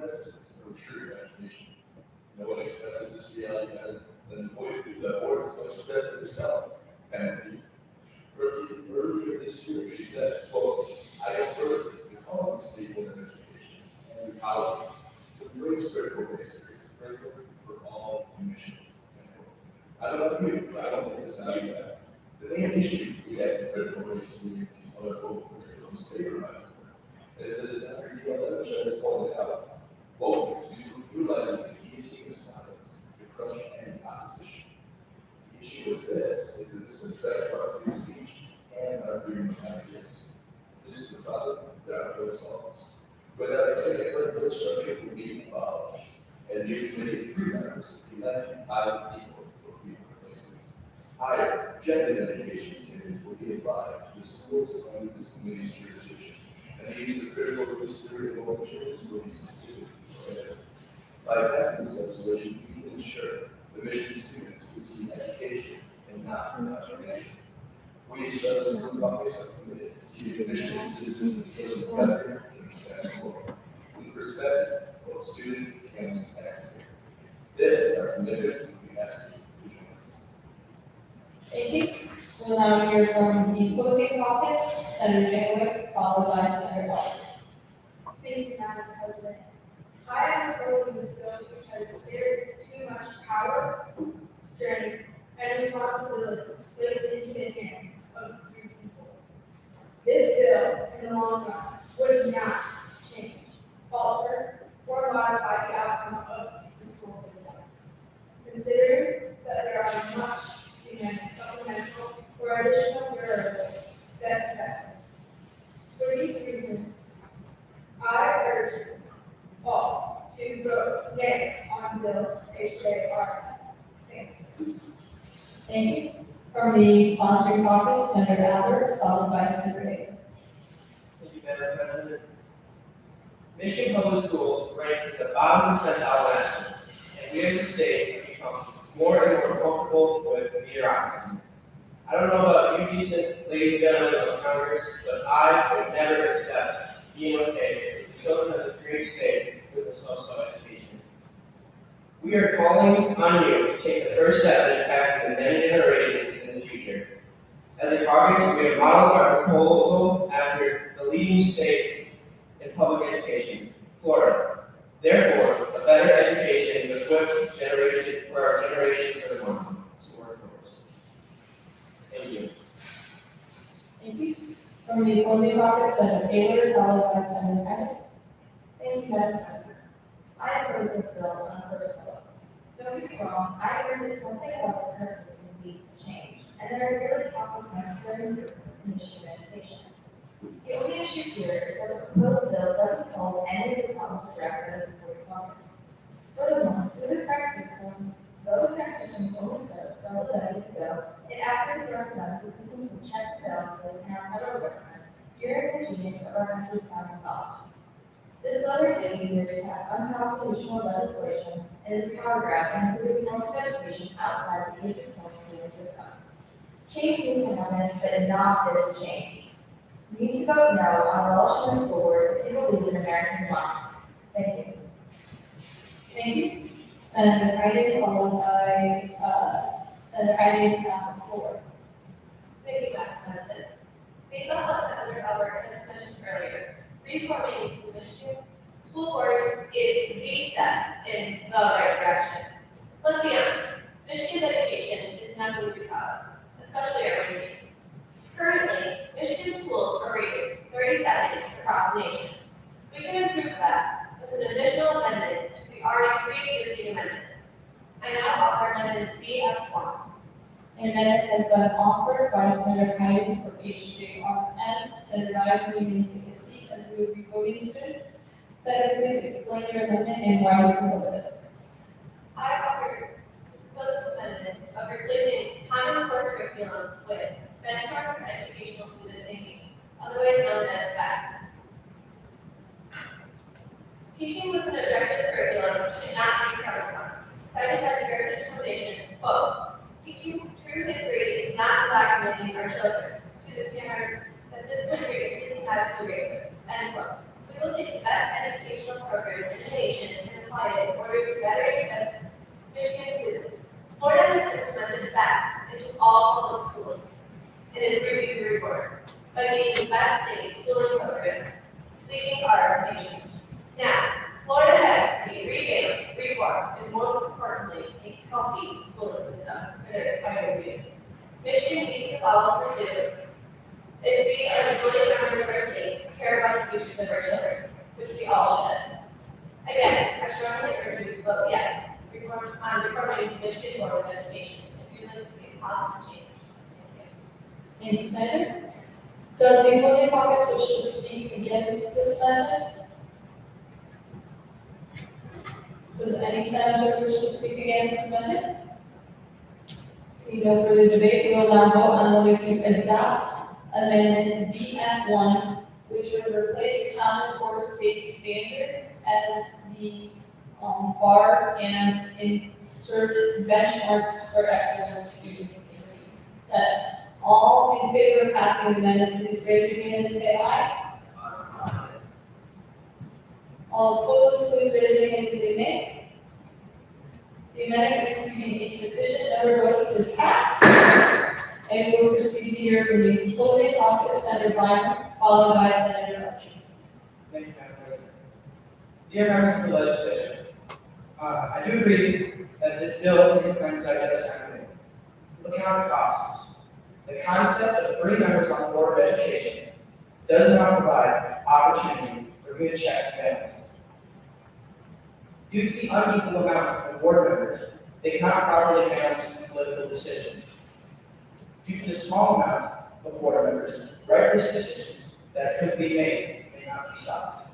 residents for true imagination. No one expresses this reality better than the voice of express herself. And earlier this year, she said, quote, I am early to call on the state board of education and the colleges to embrace critical race theory, critical for all mission. I don't know you, but I don't think this is how you have. The main issue we have in critical race theory and these other global curriculums favor is that as every DLM has pointed out, wokeness is utilizing the guillotine of silence to crush any opposition. The issue is this can affect our free speech and our freedom of ideas. This is the problem that our bill solves. Without a political structure would be abolished, and new committee three members elected by the people will be replaced. Higher, gender education standards will be applied to the schools under this committee's jurisdiction, and the use of critical race theory and materials will be specifically prohibited. By passing this legislation, we ensure the mission students receive education and not indoctrination. We as Justice for Caucus are committed to the Michigan citizens of the government and the status quo. We respect both students and taxpayers. This is our commitment, and we ask you to join us. Thank you. We'll now hear from the opposing caucus, Senator Jake, followed by Senator Walker. Thank you, Madam President. I am opposing this bill because there is too much power, strength, and responsibility placed into the hands of few people. This bill, in the long run, would not change, alter, or modify the outcome of the school system. Considering that there are much too many supplemental or additional variables that affect. For these reasons, I urge you all to vote nay on Bill HJR. Thank you. Thank you. From the sponsoring caucus, Senator Albert, followed by Senator Davis. Thank you, Madam President. Michigan Public Schools rank in the bottom percentile nationally, and we as a state have become more and more comfortable with mediocrity. I don't know about you decent ladies and gentlemen of Congress, but I would never accept being okay with the children of this great state with a so-so education. We are calling on you to take the first step in impacting the many generations in the future. As a caucus, we have modeled our proposal after the leading state in public education, Florida. Therefore, a better education equipped generation for our generations for the moment. So work for us. Thank you. Thank you. From the opposing caucus, Senator Taylor, followed by Senator Kennedy. Thank you, Madam President. I oppose this bill on a personal level. Don't get me wrong, I agree that something about the current system needs to change, and there are really countless necessary improvements in Michigan education. The only issue here is that the proposed bill doesn't solve any of the problems addressed by the supporting caucus. Furthermore, though the current system was only set up several decades ago, it accurately represents the systems of checks and balances in our federal government during the genius of our country's founding fathers. This letter is easier to pass unconstitutional legislation and is a power grab and improves forms of education outside the Asian form schooling system. Change needs to happen, but not this change. We need to vote no on abolishing the school board if we believe in American democracy. Thank you. Thank you. Senator Heidi, followed by Senator Heidi on the floor. Thank you, Madam President. Based on what Senator Albert has mentioned earlier, reforming the Michigan school board is the step in the right direction. Let's be honest, Michigan's education is not going to be proud, especially our rankings. Currently, Michigan schools are rated 37th across the nation. We can improve that with an additional amendment to the already pre-existing amendment. I now offer amendment BF1. An amendment has been offered by Senator Heidi for HJRN. Senator Heidi, you may take a seat as we will be voting soon. Senator, please explain your amendment and why you propose it. I offer this amendment of replacing common core curriculum with benchmarks for educational student thinking, otherwise known as BEST. Teaching with an objective curriculum should not be covered from, cited by the Heritage Foundation, quote, teaching true history is not documenting our children to the parent that this country is systematically racist, end quote. We will take the best educational programs in the nation by being the best state schooling program, leading our nation. Now, Florida has a revamped, reformed, and most importantly, a healthy schooling system for their aspiring youth. Michigan needs to follow pursuit. If we are voting members of our state, care about the futures of our children, which we all should. Again, I strongly urge you to vote yes, reforming Michigan Board of Education, if you live to see a positive change. Thank you, Senator. Does the opposing caucus wish to speak against this amendment? Does any senator wish to speak against this amendment? See no further debate, we will now vote on whether to adopt amendment BF1, which would replace Common Core state standards as the bar and insert benchmarks for excellent student set. All in favor of passing the amendment, please raise your hand and say aye. All opposed, please raise your hand and say nay. The amendment receiving a sufficient number of votes is passed. And we will proceed to hear from the opposing caucus, Senator Bynum, followed by Senator Archie. Thank you, Madam President. Dear members of the legislature, I do agree that this bill in hindsight does sound good. Look how it costs. The concept of 3 members on the Board of Education does not provide opportunity for good checks and balances. Due to the unequal amount of board members, they cannot properly balance political decisions. Due to the small amount of board members, reckless decisions that could be made may not be stopped.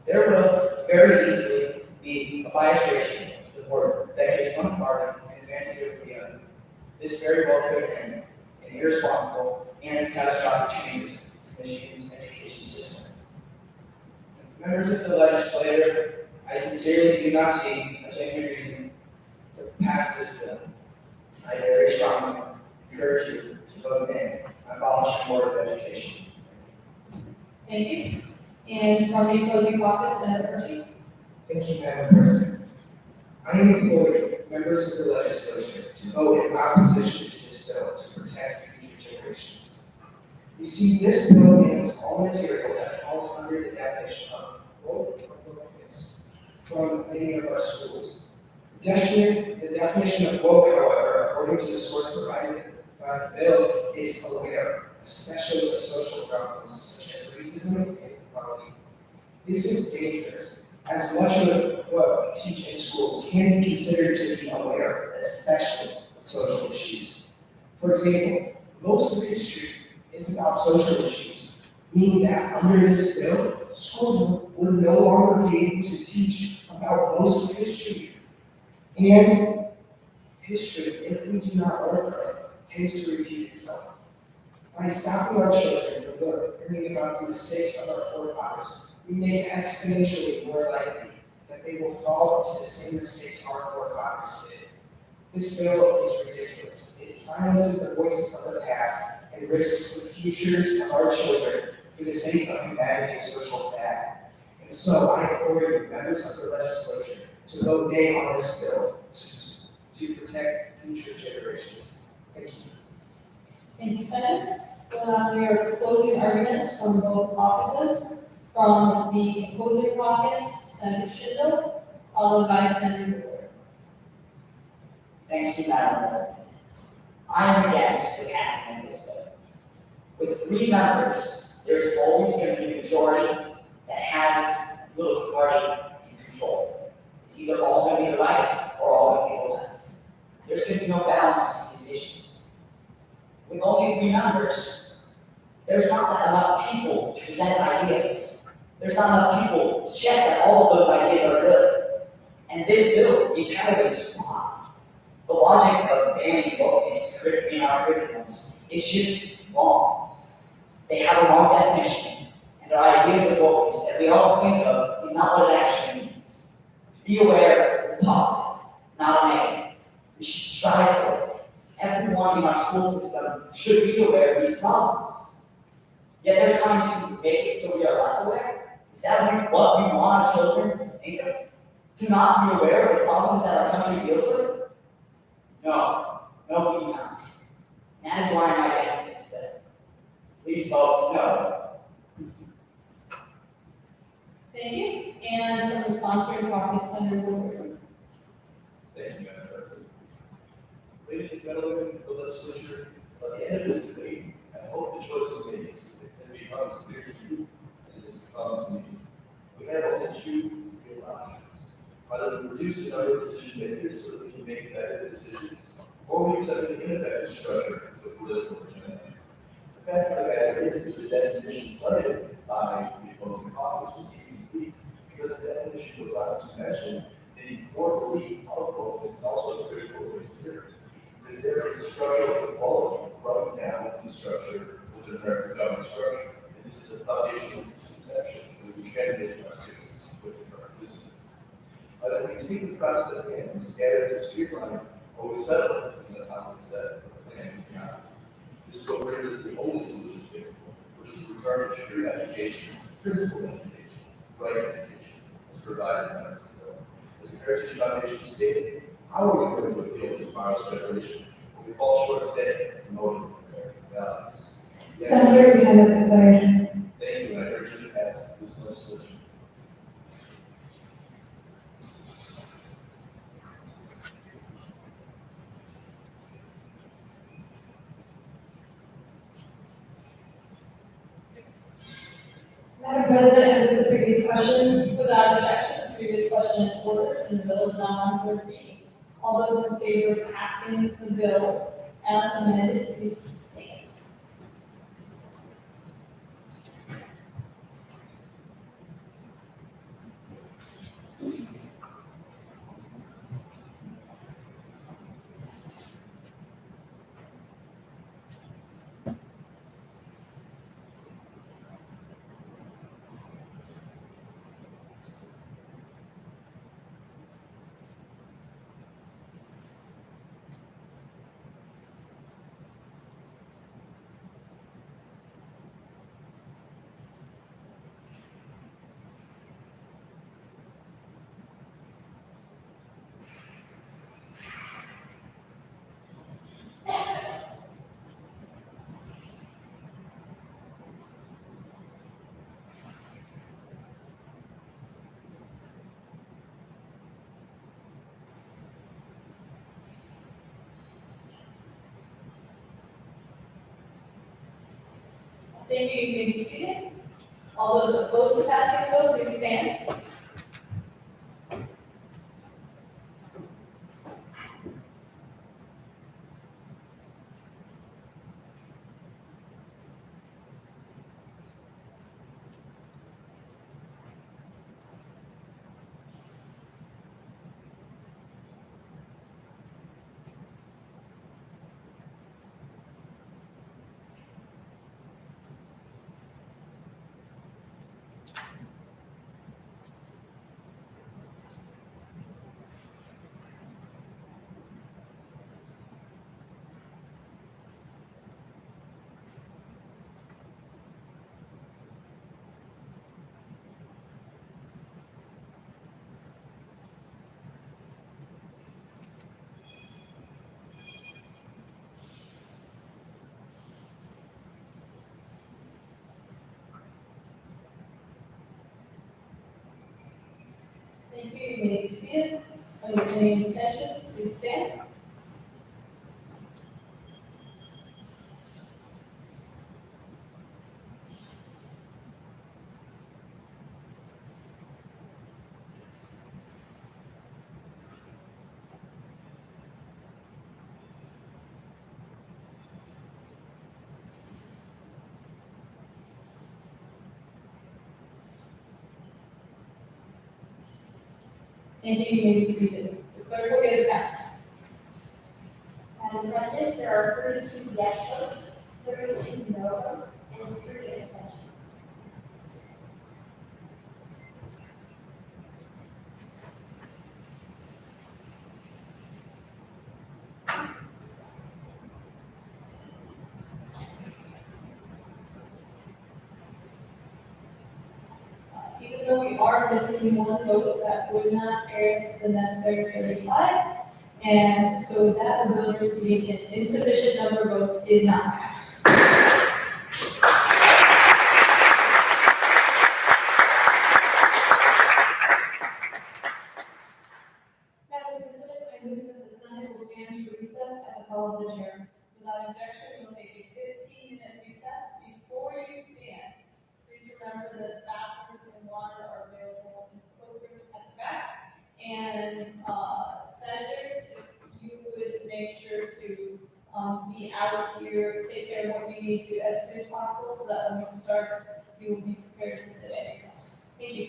There will very easily be a bias ratio to the board that gives one party an advantage over the other. This very well could have been an irresponsible and catastrophic changes to Michigan's education system. Members of the legislature, I sincerely do not see a genuine reason to pass this bill. I very strongly encourage you to vote nay on abolishing Board of Education. Thank you. And from the opposing caucus, Senator Archie. Thank you, Madam President. I implore members of the legislature to vote in opposition to this bill to protect future generations. You see, this bill bans all material that falls under the definition of woke or wokeness from many of our schools. The definition of woke, however, according to the source provided by the bill, is aware, especially of social problems such as racism and inequality. This is dangerous, as much of what we teach in schools can be considered to be aware, especially of social issues. For example, most of history is about social issues, meaning that under this bill, schools would no longer be able to teach about most of history. And history, if we do not learn from it, tends to repeat itself. By stopping our children from learning about the mistakes of our forefathers, we make it exponentially more likely that they will fall into the same mistakes our forefathers did. This bill is ridiculous. It silences the voices of the past and risks the futures of our children for the sake of combating a social fad. And so I implore you, members of the legislature, to vote nay on this bill to protect future generations. Thank you. Thank you, Senator. We'll now hear closing arguments from both caucuses. From the opposing caucus, Senator Schindel, followed by Senator Ward. Thank you, Madam President. I am against the passing of this bill. With 3 members, there's always going to be a majority that has the political party in control. It's either all going to be the right or all going to be the left. There's going to be no balance in these issues. With only 3 members, there's not enough people to present ideas. There's not enough people to check that all of those ideas are good. And this bill, the Academy is flawed. The logic of banning wokeness in our curriculums is just wrong. They have a wrong definition, and our ideas of wokeness that we all think of is not what it actually means. To be aware is a positive, not a negative. We should strive for it. Everyone in our school system should be aware of these problems. Yet they're trying to make it so we are less aware. Is that what we want our children to think of? To not be aware of the problems that our country deals with? No, we do not. And that is why I'm against this bill. please vote no. Thank you. And from the sponsoring caucus, Senator Woodward. Thank you, Madam President. Ladies and gentlemen of the legislature, at the end of this debate, I hope the choice of made has become clear to you as it has become to me. We have only two real options. Either we reduce the number of decision makers so that we can make better decisions, or we accept an ineffective structure with political agenda. The fact of the matter is that the definition cited by the opposing caucus was incomplete, because the definition was not to mention the core belief of focus is also critical to this theory. That there is a structural inequality running down the structure within America's government structure. And this is a foundational misconception that we transmit to our students with the current system. Either we take the process at hand and scatter it to streamline, or we settle it in the common set of plan and economy. This is what brings us the only solution available, which is to return to true education, principled education, right education, as provided by this bill. As the Heritage Foundation stated, how are we going to appeal to tomorrow's generation when we fall short today of promoting American values? Senator, your time has expired. Thank you, and I urge you to pass this legislation. Madam President, with the previous question, without objection, the previous question is ordered and the bill is now on third reading. All those in favor of passing the bill as amended, please stand. Thank you, you may be seated. All those opposed to passing the bill, please stand. Thank you, you may be seated. Any abstentions, please stand. Thank you, you may be seated. The clerk will get it back. Madam President, there are 32 yes votes, 32 no votes, and 3 abstentions. Even though we are missing one vote, that would not carry us the necessary 35. And so with that, the bill receiving an insufficient number of votes is not passed. adjourned. Without objection, we'll take a 15-minute recess before you stand. Please remember that bathrooms and water are available in the cloakroom at the back. And senators, if you would make sure to be out here, take care of what you need to as soon as possible, so that when we start, you will be prepared to sit at your desks. Thank you.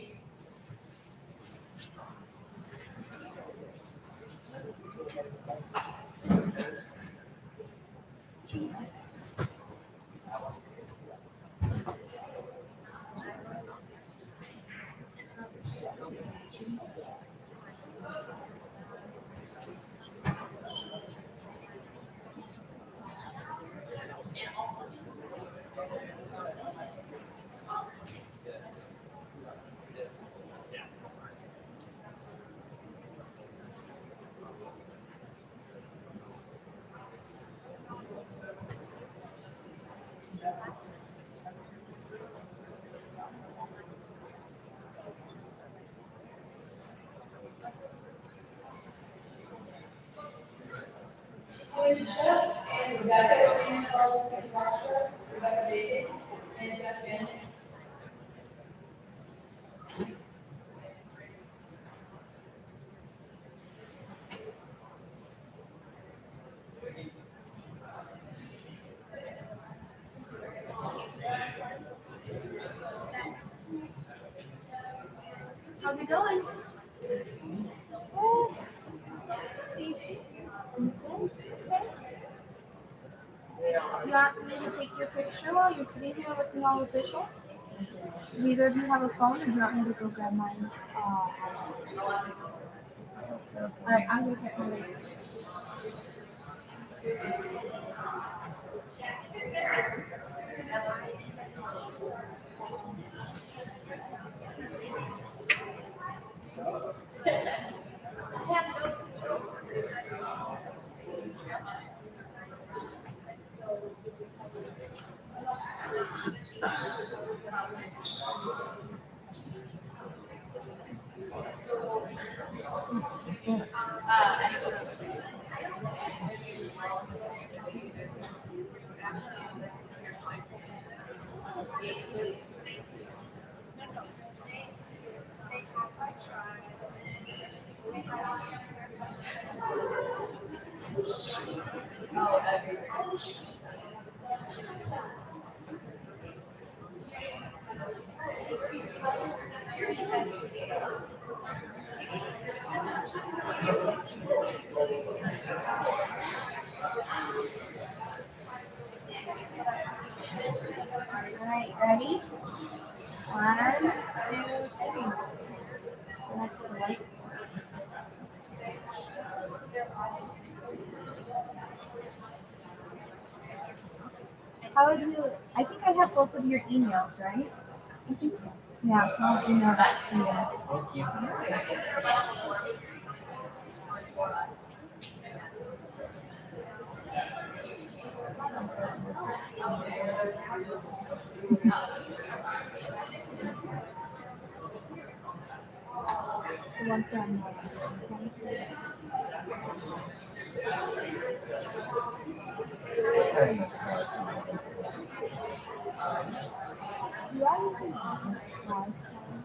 Chef and Rebecca, please call to the restaurant. Rebecca David and Jeff Van. How's it going? Oh, easy. You want me to take your picture while you're sitting here looking all official? Neither of you have a phone, or do you want me to go grab mine? Alright, I'm gonna get mine. Alright, ready? 1, 2, 3. That's the light. How would you, I think I have both of your emails, right? I think so. Yeah, so I'll email that to you. The one from do I even have this last time?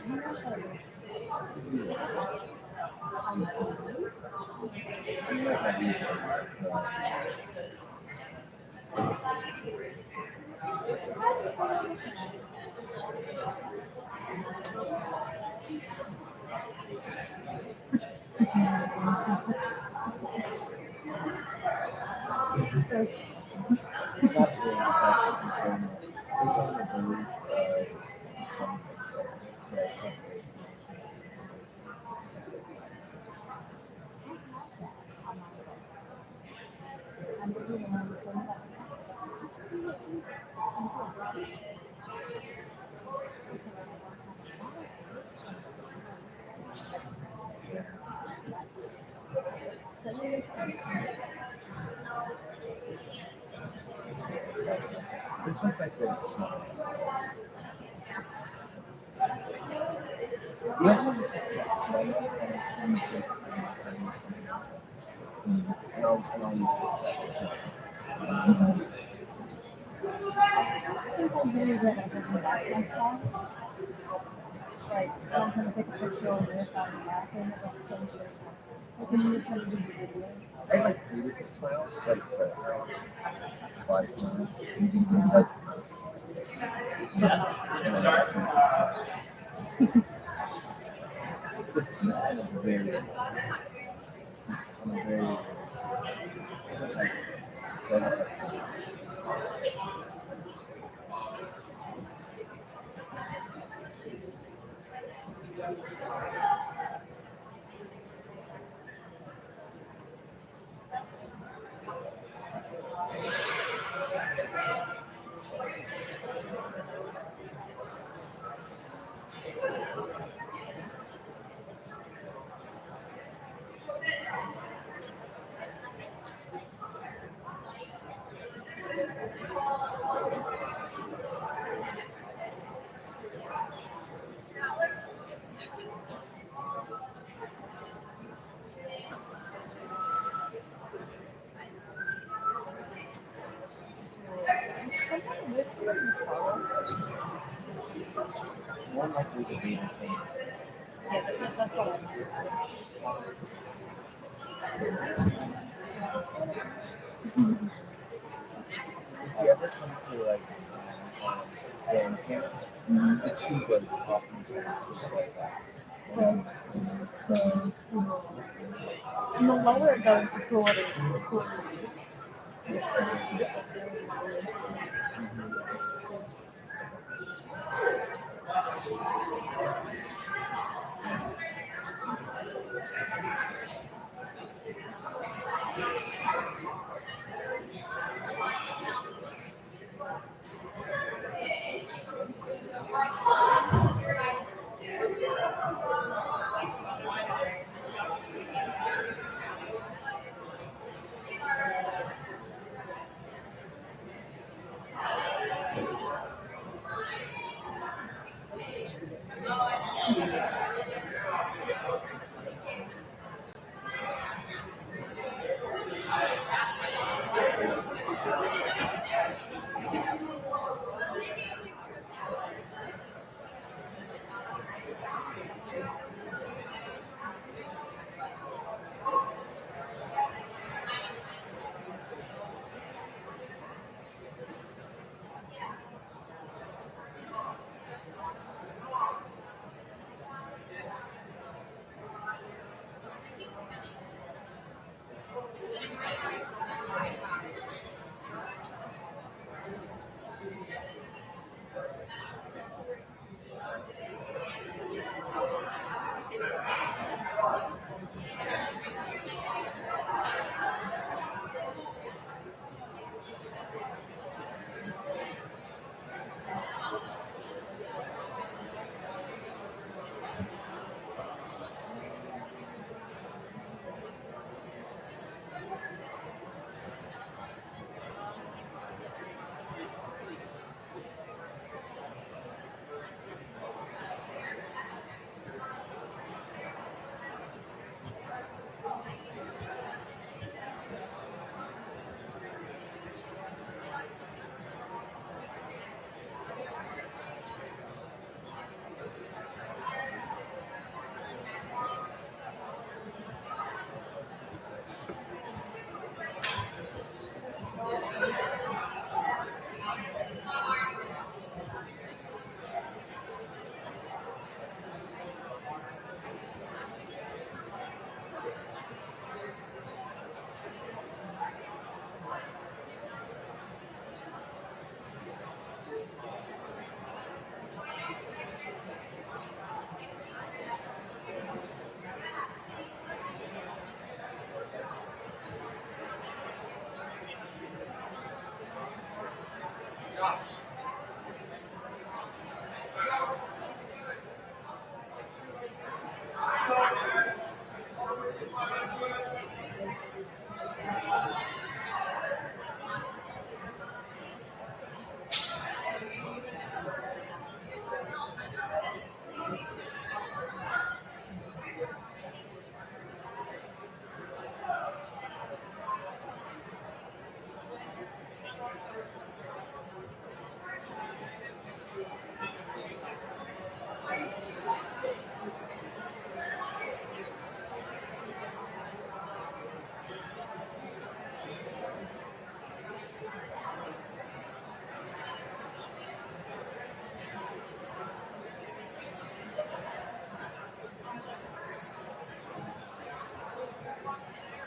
I'm not sure. This one's my favorite small. Yeah. And I'll I'll use this stuff as well. I think I'm really good at this background stuff. Like, I don't kind of take a picture of this on the back and it don't send you. Like, when you're trying to do the video. I have like 3 different smiles, like the slide smile, the slide smile. And then the teeth smile. The teeth one is very, I'm very, like, so I have like some. Someone with some of these photos. More likely to be the thing. Yeah, that's what I'm doing. If you ever come to like band camp, the tube was oftentimes like that. That's so cool. And the lower it goes, the cooler it is. Yes, I do.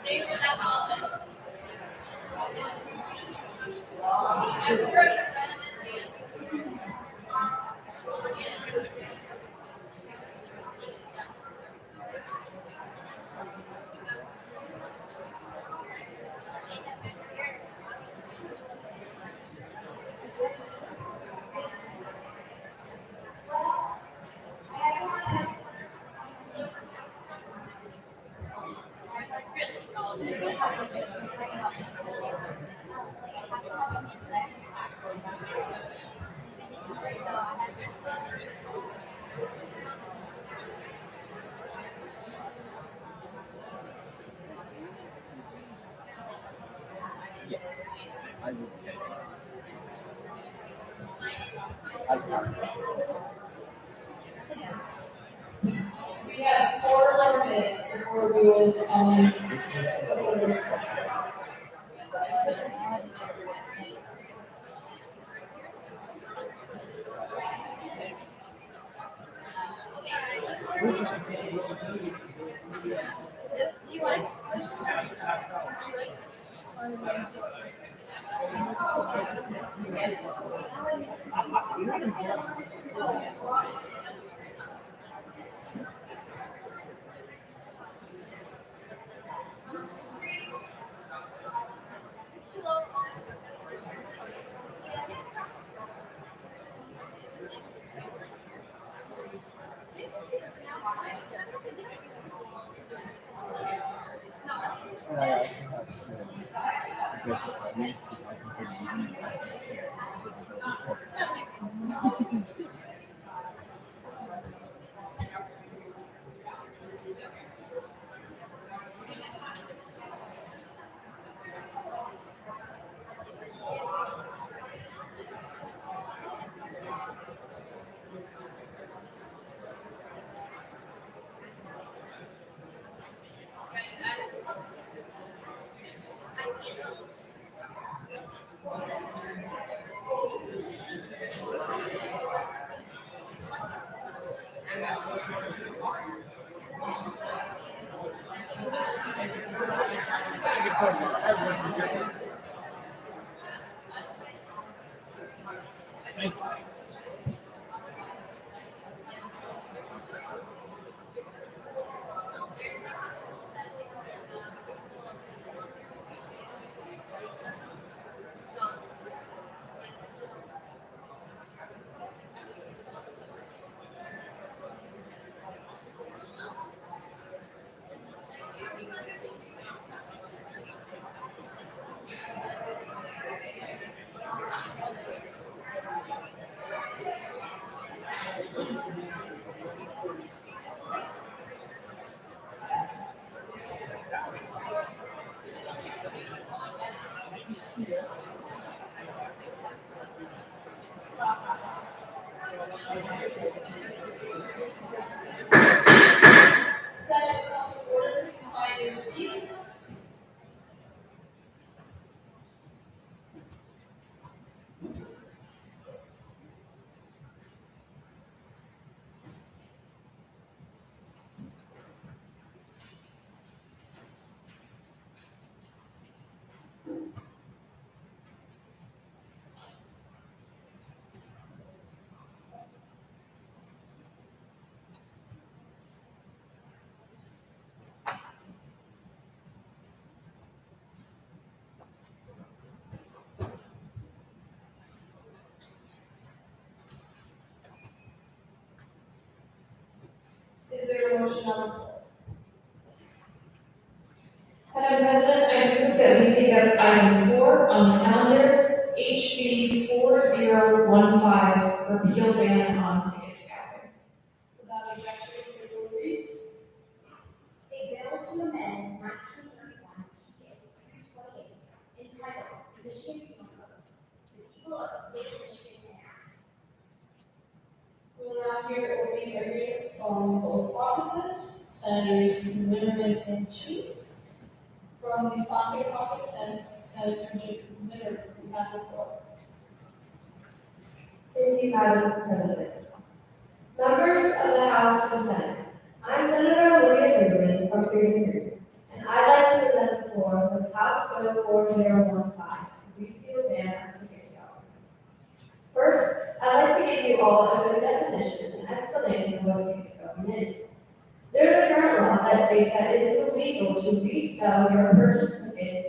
Stay for that moment. Yes, I would say so. I've got We have 4 more minutes before we will, And I also have to just believe she hasn't been reading the rest of the parents, so they'll be perfect. Senate come to order, please find your seats. Is there a motion on the floor? Madam President, I move that we take up item 4 on the calendar, HB 4015, repeal ban on ticket scalping. Without objection, we will read. A bill to amend 1931 PA 328 entitled Michigan People Code, the People of the State of Michigan Act. We will now hear opening arguments from both caucuses. Senators Zimmerman and Chu. From the sponsor caucus, Senator Zimmerman, you have the floor. Thank you, Madam President. Members of the House and Senate, I'm Senator Olivia Zimmerman from Freedom Group, and I'd like to present the floor with House Bill 4015, repeal ban on ticket scalping. First, I'd like to give you all a good definition and explanation of what ticket scalping is. There is a current law that states that it is illegal to resell your purchased tickets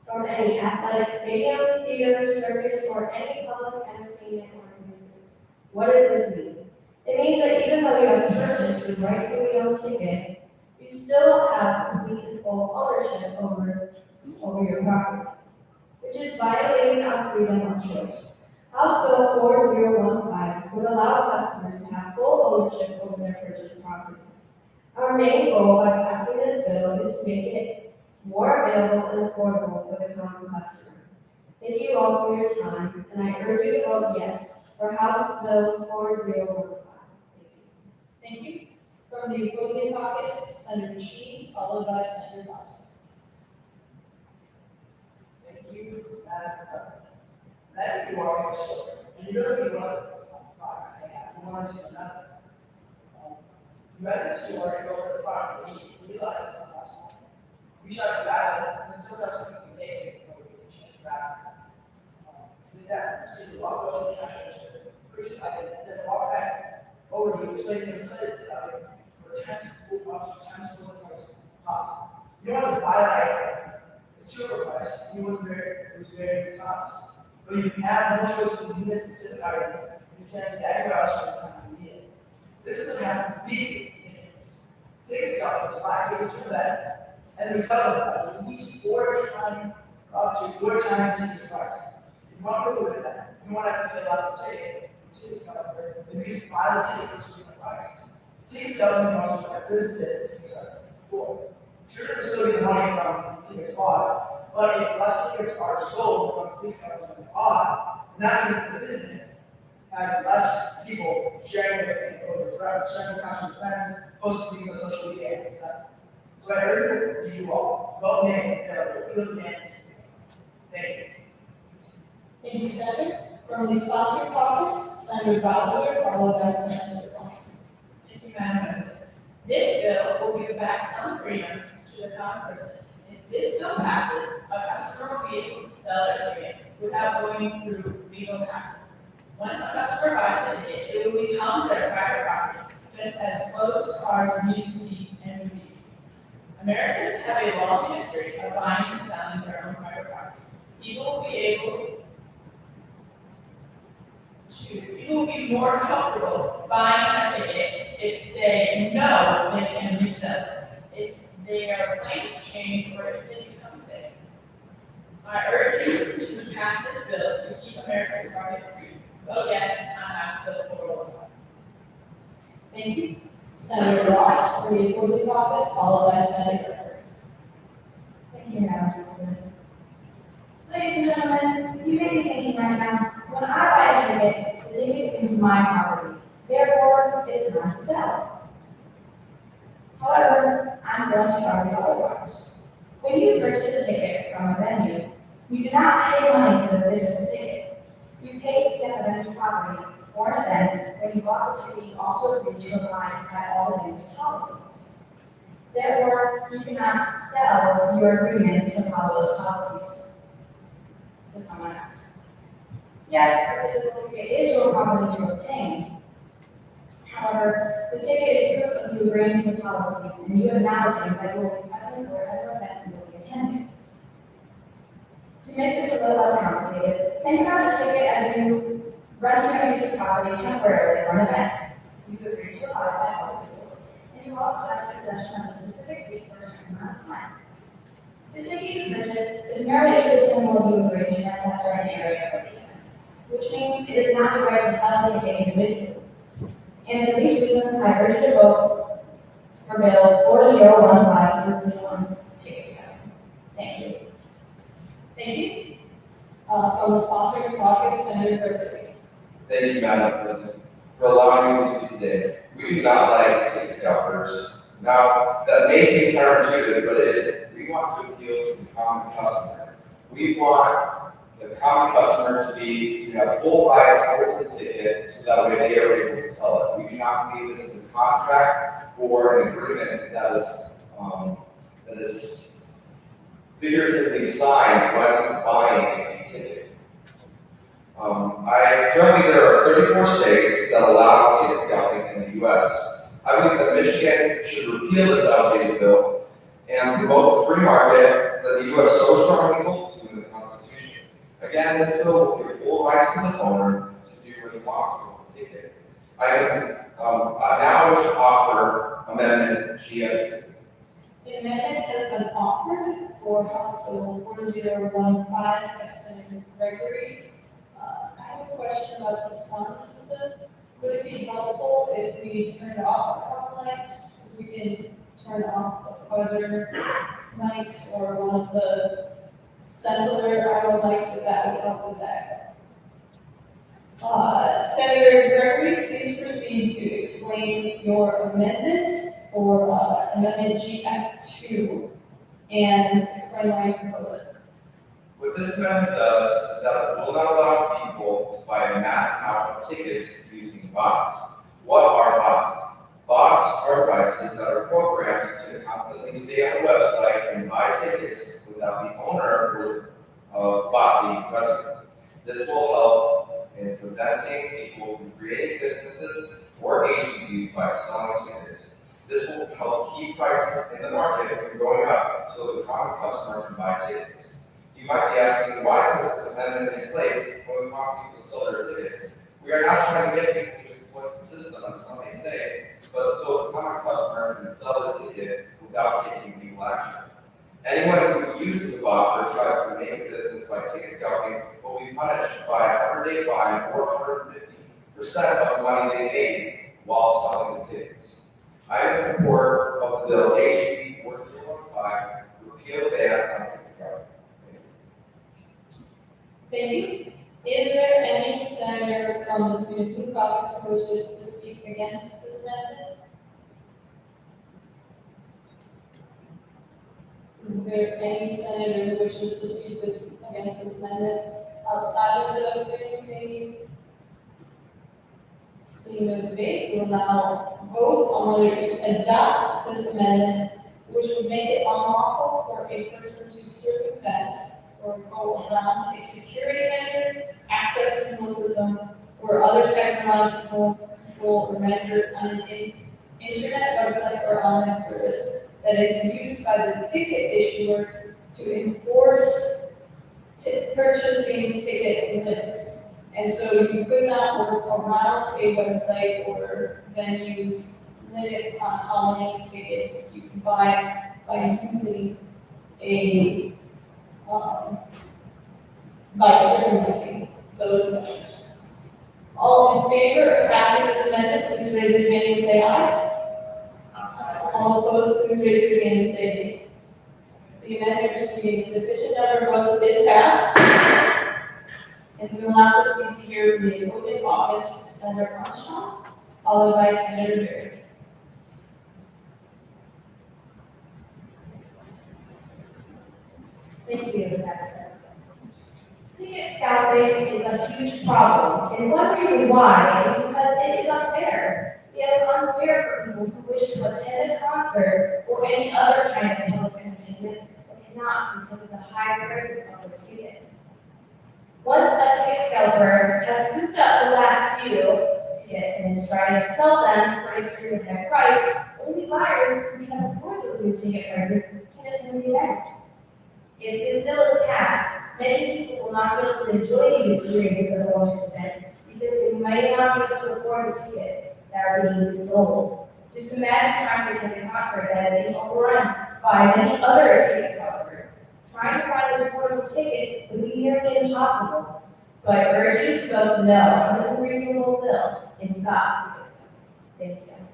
from any athletic stadium, theater, circus, or any public entertainment or amusement. What does this mean? It means that even though you have purchased your rightfully owned ticket, you still don't have complete and full ownership over your property, which is violating our freedom of choice. House Bill 4015 would allow customers to have full ownership over their purchased property. Our main goal by passing this bill is to make it more available and affordable for the common customer. Thank you all for your time, and I urge you to vote yes for House Bill 4015. Thank you. From the opposing caucus, Senator Chee, followed by Senator Boswell. Thank you, Madam President. That you are your story. And you really want to progress they have. You want to see another. You had a story over the property, you realize it's not possible. We shut it down, and sometimes we can take it before we can shut it down. Did that, see the walk over the cash register, Christian, I did, then walk back over to the stadium and said, for times, times, pop. You don't have to buy that, it's super price, it was very dishonest. But you have no choice to do this to sit out here. You can't get your house for the time you need it. This is what happens to big tickets. Ticket scalpers buy tickets for that, and we sell them at least 4 times, up to 4 times the ticket price. If you want to do that, you want to have to pay less for ticket. Ticket scalper, if you buy the ticket for the price. Ticket scalping can also have businesses. Cool. Sure, they're still getting money from tickets bought, but if less tickets are sold from ticket scalpers than bought, that means the business has less people sharing it with their friends, sharing across with friends, posting things on social media, and stuff. So I urge you all, vote nay, repeal the ban. Thank you. Thank you, Senator. From the sponsored caucus, Senator Bowser, followed by Senator Ross. Thank you, Madam President. This bill will give back some freedoms to the common person. If this bill passes, a customer will be able to sell their ticket without going through legal hassle. Once a customer buys the ticket, it will become their private property, just as clothes, cars, music CDs, and movies. Americans have a long history of buying and selling their own private property. People will be more comfortable buying a ticket if they know they can resell it. If their plans change or if they become safe. I urge you to pass this bill to keep America's market free. Vote yes on House Bill 415. Thank you. Senator Ross, from the opposing caucus, followed by Senator Burke. Thank you, Madam President. Ladies and gentlemen, you may be thinking right now, when I buy a ticket, the ticket becomes my property. Therefore, it is mine to sell. However, I'm going to argue otherwise. When you purchase a ticket from a venue, you do not pay money for the physical ticket. You pay to get the venue's property or an event. When you bought the ticket, you also agreed to abide by all the venue's policies. Therefore, you cannot sell your agreement to follow those policies to someone else. Yes, the physical ticket is your property to obtain. However, the ticket is proof of you agreeing to the policies and you acknowledging that you will be present for whatever event you will be attending. To make this a little less complicated, think about the ticket as you renting a piece of property temporarily for an event. You've agreed to abide by all the rules, and you also have possession of a specific seat for a certain amount of time. The ticket you purchase is merely just a symbol you agree to rent that certain area of the event, which means it is not your right to sell the ticket individually. And for these reasons, I urge you to vote for Bill 4015 repeal on ticket scalping. Thank you. Thank you. From the sponsoring caucus, Senator Burke. Thank you, Madam President, for allowing me to speak today. We do not like ticket scalpers. Now, that may seem counterintuitive, but it isn't. We want to appeal to the common customer. We want the common customer to have full rights over the ticket so that way they are able to sell it. We do not believe this is a contract or an agreement that is figuratively sign once buying a ticket. Currently there are 34 states that allow ticket scalping in the US. I believe that Michigan should repeal this outdated bill and promote the free market that the US so strongly holds to in the Constitution. Again, this bill will give full rights to the owner to do what he wants with the ticket. Now I wish to offer Amendment GF2. The amendment has been offered for House Bill 4015 by Senator Gregory. I have a question about the sound system. Would it be helpful if we turned off the front lights? If we can turn off the other mics or one of the cellular audio mics, if that would help with that. Senator Gregory, please proceed to explain your amendment for Amendment GF2 and explain why you propose it. What this amendment does is that it will not allow people to buy a mass amount of tickets using bots. What are bots? Bots are devices that are programmed to constantly stay on the website and buy tickets without the owner of the bot being present. This will help in preventing people from creating businesses or agencies by selling tickets. This will help keep prices in the market from going up so the common customer can buy tickets. You might be asking, why put this amendment in place when we want people to sell their tickets? We are not trying to get people to exploit the system, as some may say, but so the common customer can sell their ticket without taking legal action. Anyone who uses a bot or tries to make a business by ticket scalping will be punished by a 100-day fine or 150% of the money they made while selling the tickets. I am in support of the bill HB 4015 to repeal the ban on ticket scalping. Thank you. Is there any senator from the Blue Caucus who wishes to speak against this amendment? Is there any senator who wishes to speak against this amendment outside of the open debate? Seeing no debate, we will now vote on whether to adopt this amendment, which would make it unlawful for a person to circumvent or go around a security measure, access control system, or other technological control or measure on an internet website or online service that is used by the ticket issuer to enforce purchasing ticket limits. And so you could not work around a website or venues limits on how many tickets you can buy by using by circumventing those measures. All in favor of passing this amendment, please raise your hand and say aye. All opposed, please raise your hand and say nay. The amendment receiving a sufficient number of votes is passed. And we will now proceed to hear from the opposing caucus, Senator Armstrong, followed by Senator Berry. Thank you, Madam President. Ticket scalping is a huge problem, and one reason why is because it is unfair. It is unfair for people who wish to attend a concert or any other kind of public entertainment but cannot because of the high prices of their ticket. Once a ticket scalper has scooped up the last few tickets and is trying to sell them for an extremely high price, only buyers who can afford those new ticket prices can attend the event. If this bill is passed, many people will not be able to enjoy these experiences of going to an event because they might not be able to afford the tickets that are being sold. Just imagine trying to attend a concert that has been overrun by many other ticket scalpers. Trying to find an affordable ticket would be nearly impossible. So I urge you to vote no on this unreasonable bill and stop ticket scalping.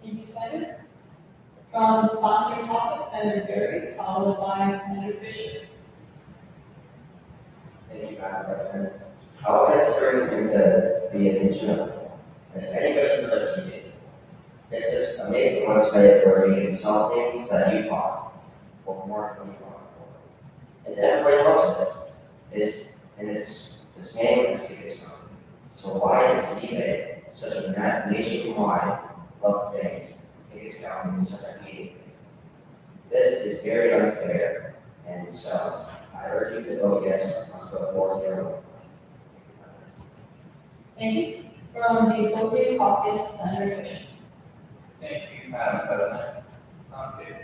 Thank you. Thank you, Senator. From the sponsoring caucus, Senator Berry, followed by Senator Fisher. Thank you, Madam President. I would like to bring something to the attention of, has anybody heard of eBay? It's this amazing website where you can sell things that you bought for more than you bought for. And everybody loves it. It's the same as ticket scalping. So why is eBay such a nationwide love thing? Ticket scalping is such a meeting thing. This is very unfair, and So I urge you to vote yes on House Bill 401. Thank you. From the opposing caucus, Senator Fisher. Thank you, Madam President.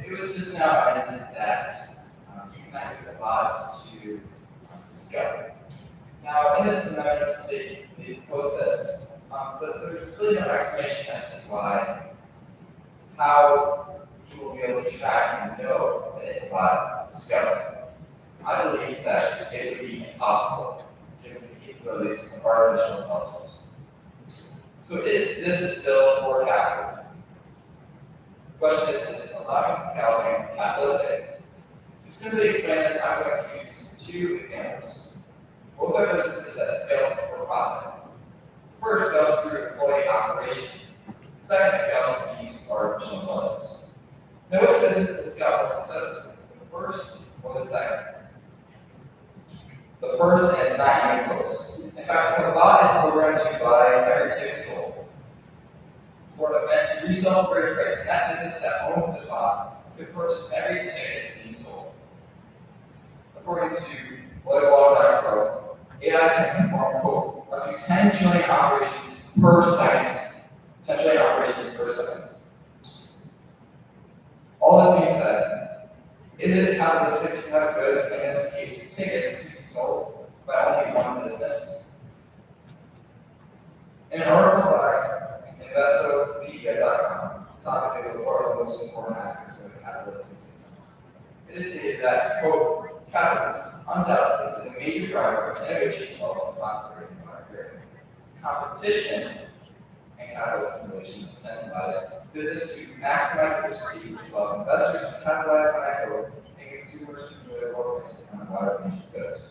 It was just now evident that you cannot use the bots to scale. Now, in this amendment, they post this, but there's really no explanation as to why, how you will be able to track and know that a bot is skeleton. I believe that it would be impossible given the capabilities of artificial intelligence. So is this bill for capitalism? The question is allowing scouting capitalistic? To simply explain this, I'm going to use two examples. Both are businesses that scale for profit. First scales through employee operation. The second scales to use artificial intelligence. Now, which business will scale more successfully, the first or the second? The first, and it's not even close. In fact, when a bot is programmed to buy every ticket sold, for an event to resell for a price, that business that owns the bot could purchase every ticket being sold. According to Lloyd.pro, AI can perform, quote, up to 10 trillion operations per second. 10 trillion operations per second. All this being said, is it capitalistic to have goods, in this case tickets, to be sold by only one business? In an article by Investopedia.com, topic of what are the most important aspects of the capitalist system. It is stated that, quote, capitalism undoubtedly is a major driver of innovation, wealth, and prosperity in our period. Competition and capital accumulation incentivize business to maximize efficiency, which allows investors to capitalize on that growth and consumers to enjoy lower prices on a wider range of goods.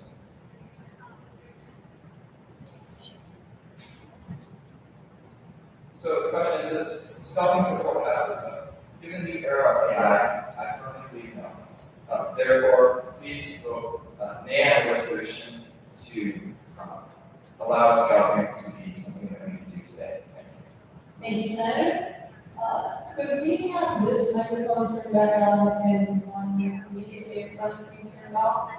So the question is this, stopping support capitalism. Given the era of AI, I firmly believe no. Therefore, please vote nay on the resolution to allow scalping to be something that we can do today. Thank you, Senator. Could we have this microphone turned back on and immediately in front of me turned off?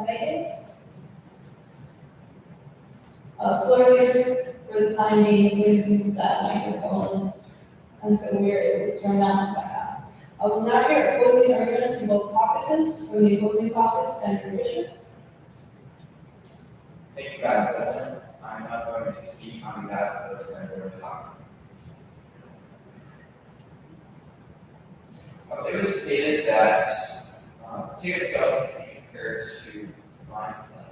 Megan? Floor leader, for the time being, please use that microphone until we are able to turn that back on. I will now hear opposing arguments from both caucuses. From the opposing caucus, Senator Fisher. Thank you, Madam President. I'm not going to speak on behalf of Senator Johnson. It was stated that ticket scouting can be compared to lines on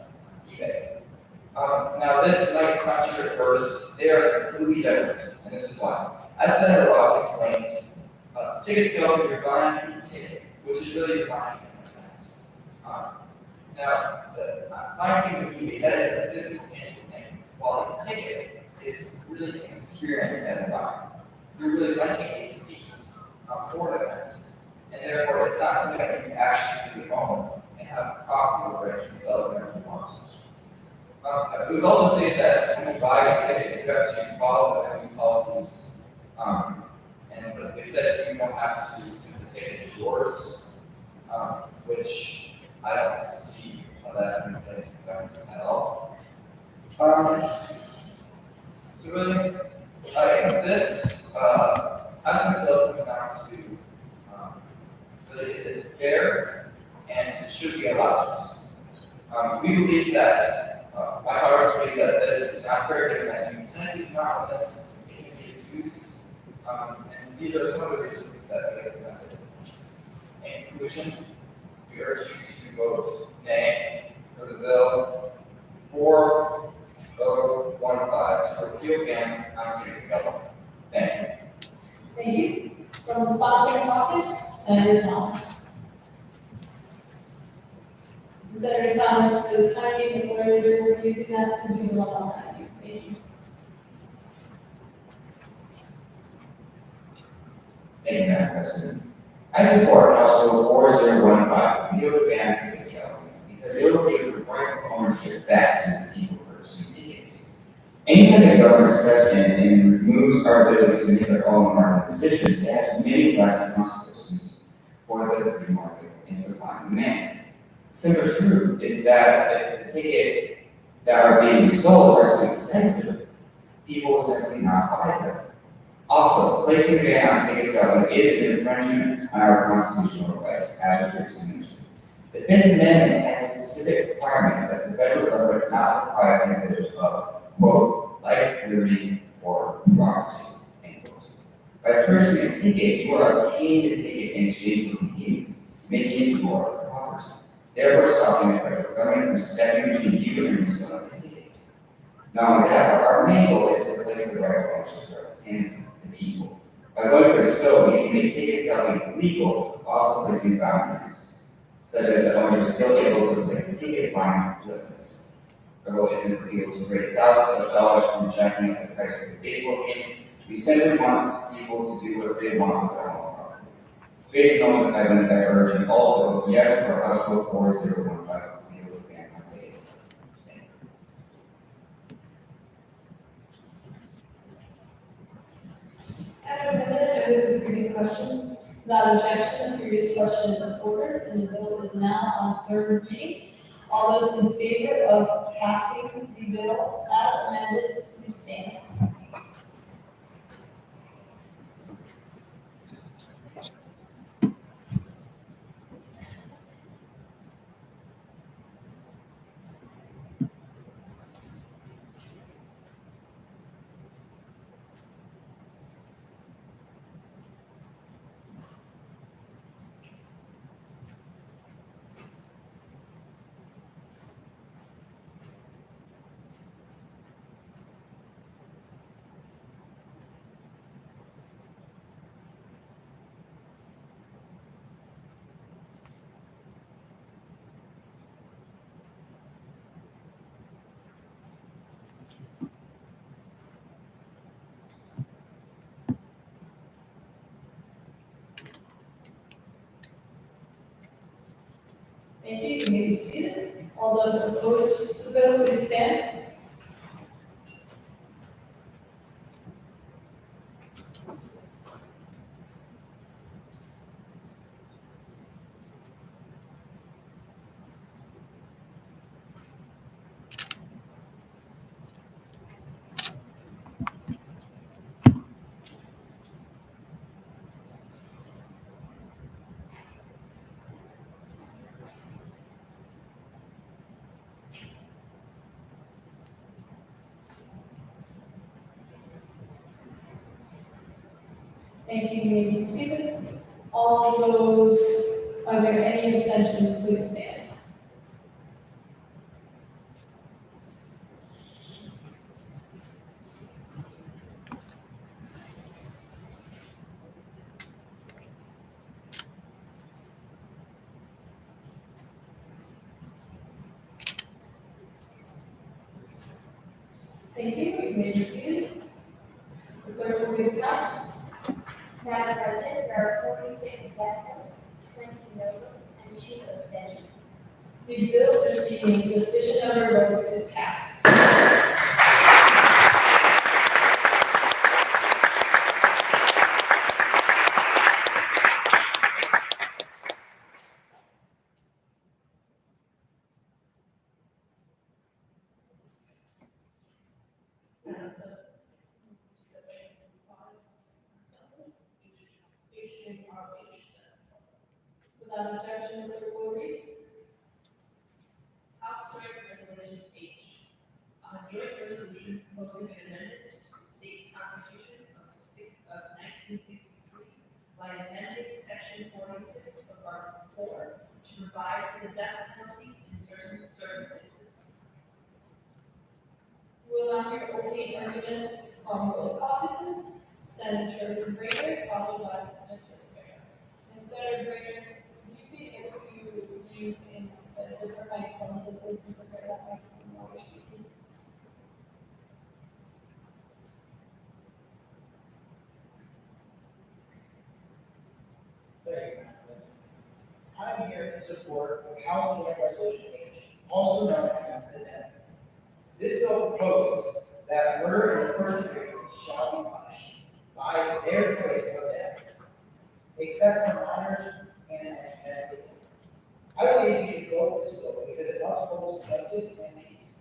eBay. Now, this might sound true at first. They are completely different, and this is why. As Senator Ross explained, ticket scouting, you're buying a ticket, which is really you're buying an event. Now, buying things on eBay, that is a physical tangible thing, while a ticket is really an experience that you're buying. You're really renting a seat for an event, and therefore it's not something that you can actually do at home and have a copy over it and sell it whenever you want. It was also stated that when you buy a ticket, you have to follow the company's policies, and they said you don't have to, since the ticket is yours, which I don't see how that relates to events at all. So really, this, as this bill comes down to, really, is it fair and should be allowed? We believe that, my colleagues believe that this is not fair, given that you tend to not want this, it can be abused, and these are some of the reasons that we have presented. In conclusion, we urge you to vote nay for the bill 4015 to repeal ban on ticket scalping. Thank you. Thank you. From the sponsoring caucus, Senator Thomas. Senator Thomas, for the time being, the floor leader will be using that because he's the one behind you. Thank you. Thank you, Madam President. I support House Bill 4015, repeal the ban on ticket scalping, because it will give the right of ownership back to the people purchasing tickets. And Anytime the government steps in and removes our ability to make our own market decisions, it has many lasting consequences for the free market and supply and demand. The simple truth is that if the tickets that are being sold are too expensive, people will simply not buy them. Also, placing a ban on ticket selling is an infringement on our constitutional rights, as was previously mentioned. The Fifth Amendment has a specific requirement that the federal government not deprive individuals of, quote, life, liberty, or property, end quote. By purchasing a ticket, you are obtaining the ticket in exchange for convenience, making it your property, therefore stopping the federal government from stepping between you and reselling the tickets. Not only that, but our main goal is to place the right elections in the hands of the people. By voting for this bill, we can make ticket selling legal, while also placing boundaries, such as the owner is still able to place a ticket buying limits. The goal isn't for people to break thousands of dollars from jacking up the price of the baseball game. We simply want people to do what they want with their own property. Based on those items, I urge you all to vote yes for House Bill 4015, deal with ban on tickets. Madam President, I move the previous question. Without objection, the previous question is ordered and the bill is now on third reading. All those in favor of passing the bill as amended, please stand. Thank you. You may be seated. All those opposed to the bill, please stand. Thank you. You may be seated. All those, are there any abstentions, please stand. Thank you. You may be seated. The clerk will read the count. Madam President, there are 46 yes votes, 20 no votes, and 2 abstentions. The bill receiving a sufficient number of votes is passed. Without objection, the clerk will read. House Joint Resolution H, a joint resolution proposing an amendment to the state constitution of 1963 by amending section 46 of Article 4 to provide for the death penalty in certain circumstances. We will now hear opening arguments from both offices. Senator Brainerd, followed by Senator Rivera. And Senator Brainerd, would you be able to use in a different microphone so that we can prepare that microphone while you're speaking? Thank you, Madam President. I'm here in support of House Joint Resolution H, also known as the NEP. This bill proposes that murder in the first degree shall be punished by their choice of death, except for minors and accidental. I believe you should go for this bill because it upholds justice and peace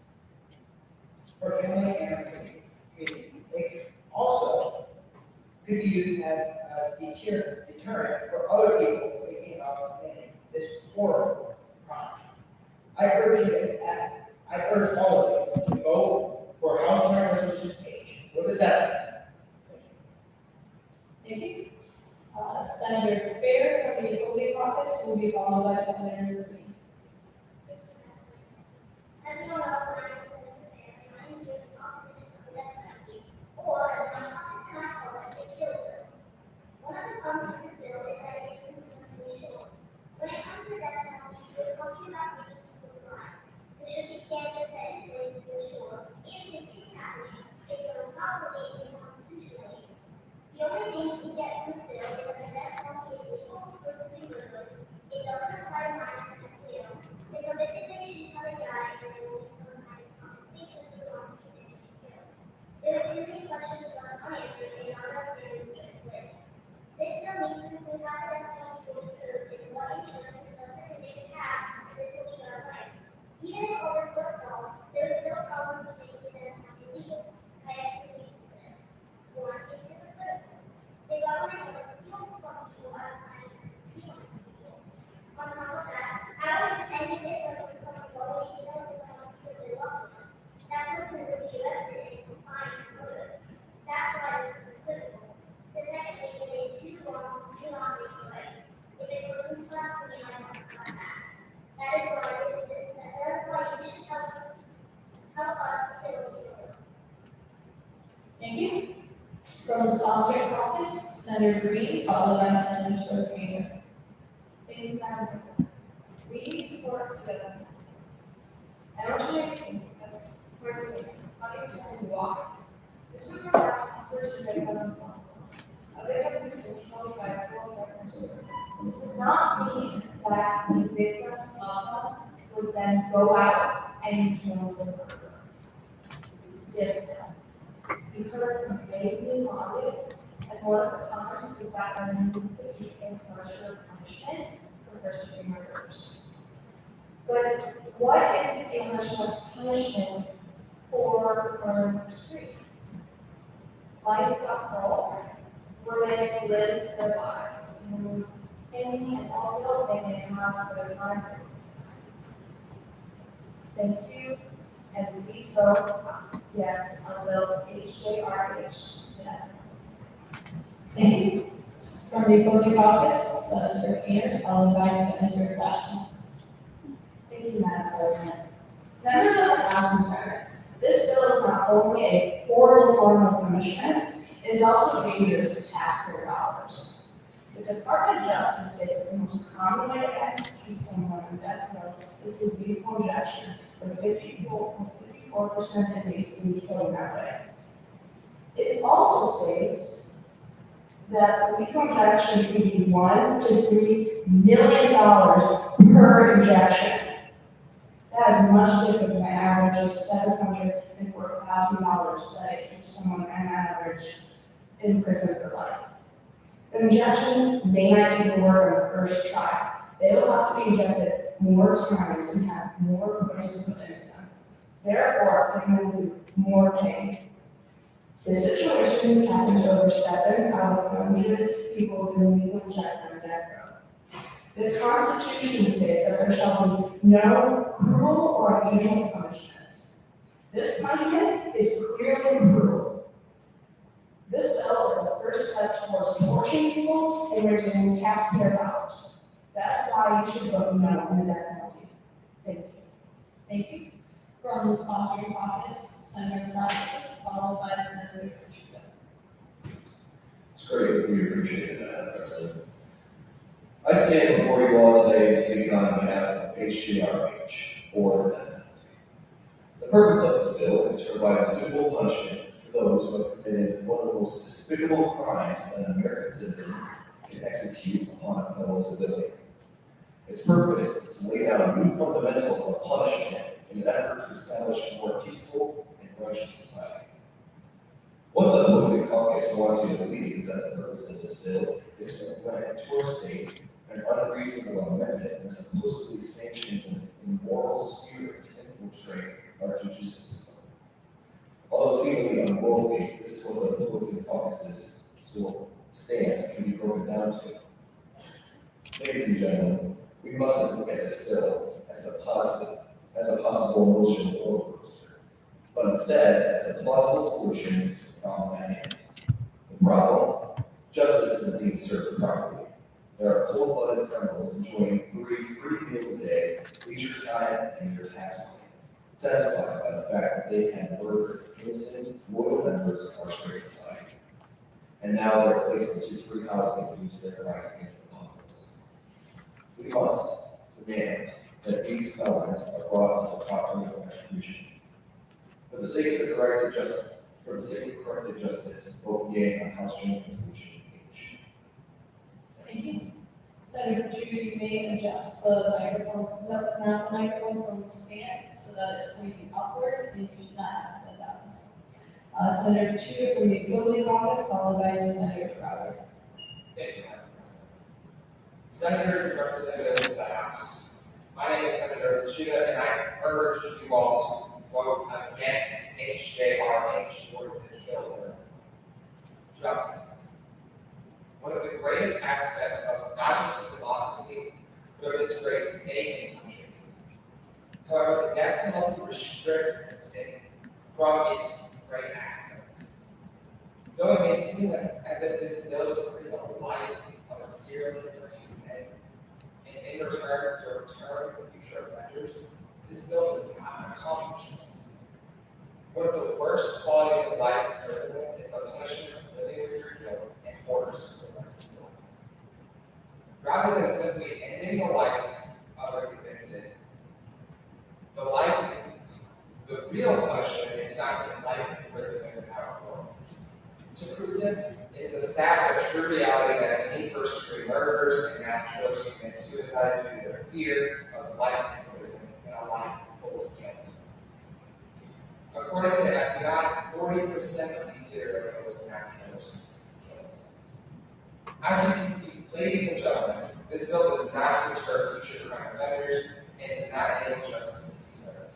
for family and community. It also could be used as a deterrent for other people thinking about committing this horrible crime. I urge all of you to vote for House Joint Resolution H. What did that Thank you. Senator Fair from the opposing caucus will be followed by Senator Green. As you know, I am Senator Fair, and I am here in opposition to the death penalty, or as my caucus and I call it, the kill bill. One of the problems with this bill is that it is insanely short. When it comes to the death penalty, we're talking about taking people's lives. There should be standards set in place to ensure if this is happening, it's done properly and constitutionally. The only thing we get from this bill is that the death penalty is legal for criminals. It doesn't require minors to clear. The convicted patients have to die and there will be some kind of compensation for the one committed to kill. There are too many questions left unanswered and not enough standards set in place. This bill needs to include how the death penalty will be served and what insurance and other conditions have this will be done right. Even if all this was solved, there are still problems with making the death penalty legal. I have two reasons for this. One is hypocritical. The government wants to steal from people as punishment for stealing from people. On top of that, how is it any different from someone totally killing someone because they love them? That person would be arrested and confined for murder. That's why this is hypocritical. The second reason is two wrongs do not make a right. If a person blasphemies, I must stop that. That is why you should help us kill people. Thank you. From the sponsoring caucus, Senator Green, followed by Senator Green. Thank you, Madam President. We support the energy that's hard to say. How do you walk? This would come out first to make them small. They have used to kill by This does not mean that the victims of us would then go out and kill the murderer. This is different. We heard from David Lobbies, and one of the comments was that there needs to be a harsher punishment for first-degree murderers. But what is a harsher punishment for murder first degree? Life without parole, where they live their lives, and and although they may have their time. Thank you, and please vote yes on bill HJRH. Thank you. From the opposing caucus, Senator Peter, followed by Senator Flashes. Thank you, Madam President. Members of the House and Senate, this bill is not only a horrible form of punishment, it is also dangerous to taxpayer dollars. The Department of Justice states that the most common way to execute someone on death row is through lethal injection, with 54% of these being killed that way. It also states that lethal injection can be $1 to $3 million per injection. That is much different than an average of $740,000 that it keeps someone on average in prison for life. The injection may not even work on the first try. They will have to be injected more times and have more poison put into them. Therefore, they will do more pain. This situation has happened to over 7 out of 100 people who need to inject on death row. The Constitution states that there shall be no cruel or unusual punishments. This punishment is clearly cruel. This bill is the first step towards torturing people and returning taxpayer dollars. That's why you should vote no on the death penalty. Thank you. Thank you. From the sponsoring caucus, Senator Flashes, followed by Senator Kishida. It's great, we appreciate it, Madam President. I stand before you all today to speak on behalf of HJRH, or the death penalty. The purpose of this bill is to provide a suitable punishment for those who have committed one of the most despicable crimes that an American citizen can execute upon a fellow civilian. Its purpose is to lay down new fundamentals of punishment in an effort to establish a more peaceful and righteous society. so wants you to believe is that the purpose of this bill is to implement to our state an unreasonable amendment that supposedly sanctions an immoral spirit to infiltrate our judicial system. Although seemingly unworldly, this is what the opposing caucus's stance can be broken down to. Ladies and gentlemen, we mustn't look at this bill as a possible motion roller coaster, but instead as a plausible solution to the problem at hand. The problem, justice isn't being served properly. There are cold-blooded criminals enjoying 3 free meals a day, leisure time, and your tax money, satisfied by the fact that they can murder innocent, loyal members of our great society. And now they're placed into free housing due to their crimes against the populace. We must demand that these felons are brought to the proper legal retribution. For the sake of corrected justice, vote yea on House Joint Resolution H. Thank you. Senator Judy, you may adjust the microphone from the stand so that it's pointing upward, and you do not have to put down. Senator Chu from the Building Caucus, followed by Senator Crowder. Thank you, Madam President. Senators and representatives of the House, my name is Senator Chuda, and I urge you all to vote against HJRH, Board of Children. Justice. One of the greatest aspects of not just democracy, but of this great state and country. However, the death penalty restricts the state from its great aspects. Though it may seem as if this bill is putting the life of a serial killer to his head, and in return to return for future offenders, this bill does not accomplish this. One of the worst qualities of life in prison is the punishment of living with your guilt and horrors for the rest of your life. Rather than simply ending the life of a convicted, the real punishment is not the life imprisonment without parole. To prove this, it is a sad but true reality that many first-degree murderers and mass killers commit suicide due to their fear of life in prison and a life full of guilt. According to the FBI, 40% of these serial killers and mass killers kill themselves. As you can see, ladies and gentlemen, this bill does not deter future crime offenders and does not enable justice to be served.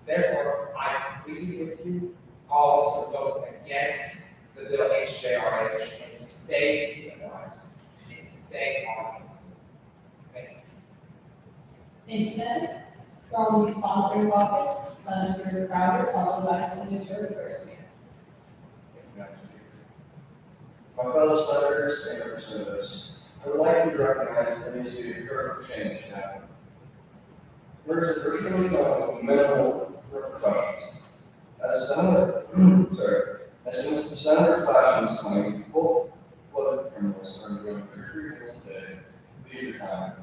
Therefore, I plead with you all to vote against the bill HJRH and to save human lives and to save all cases. Thank you. Thank you, Senator. From the sponsoring caucus, Senator Crowder, followed by Senator Garcia. My fellow senators and representatives, I would like to recognize that there needs to be a critical change to happen. There is a virtually known with minimal repercussions. As Senator Clashman's claim, cold-blooded criminals are enjoying 3 meals a day, leisure time,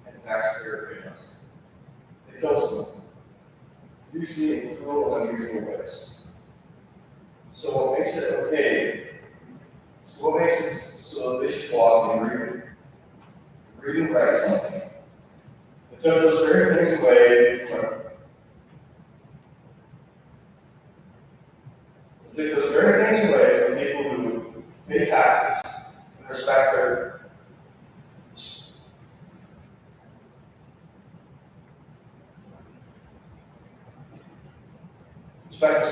and taxpayer payments. They kill someone, usually in cruel and unusual ways. So what makes it okay? What makes it so that they should walk and read and write something? It took those very things away from people who pay taxes and respect their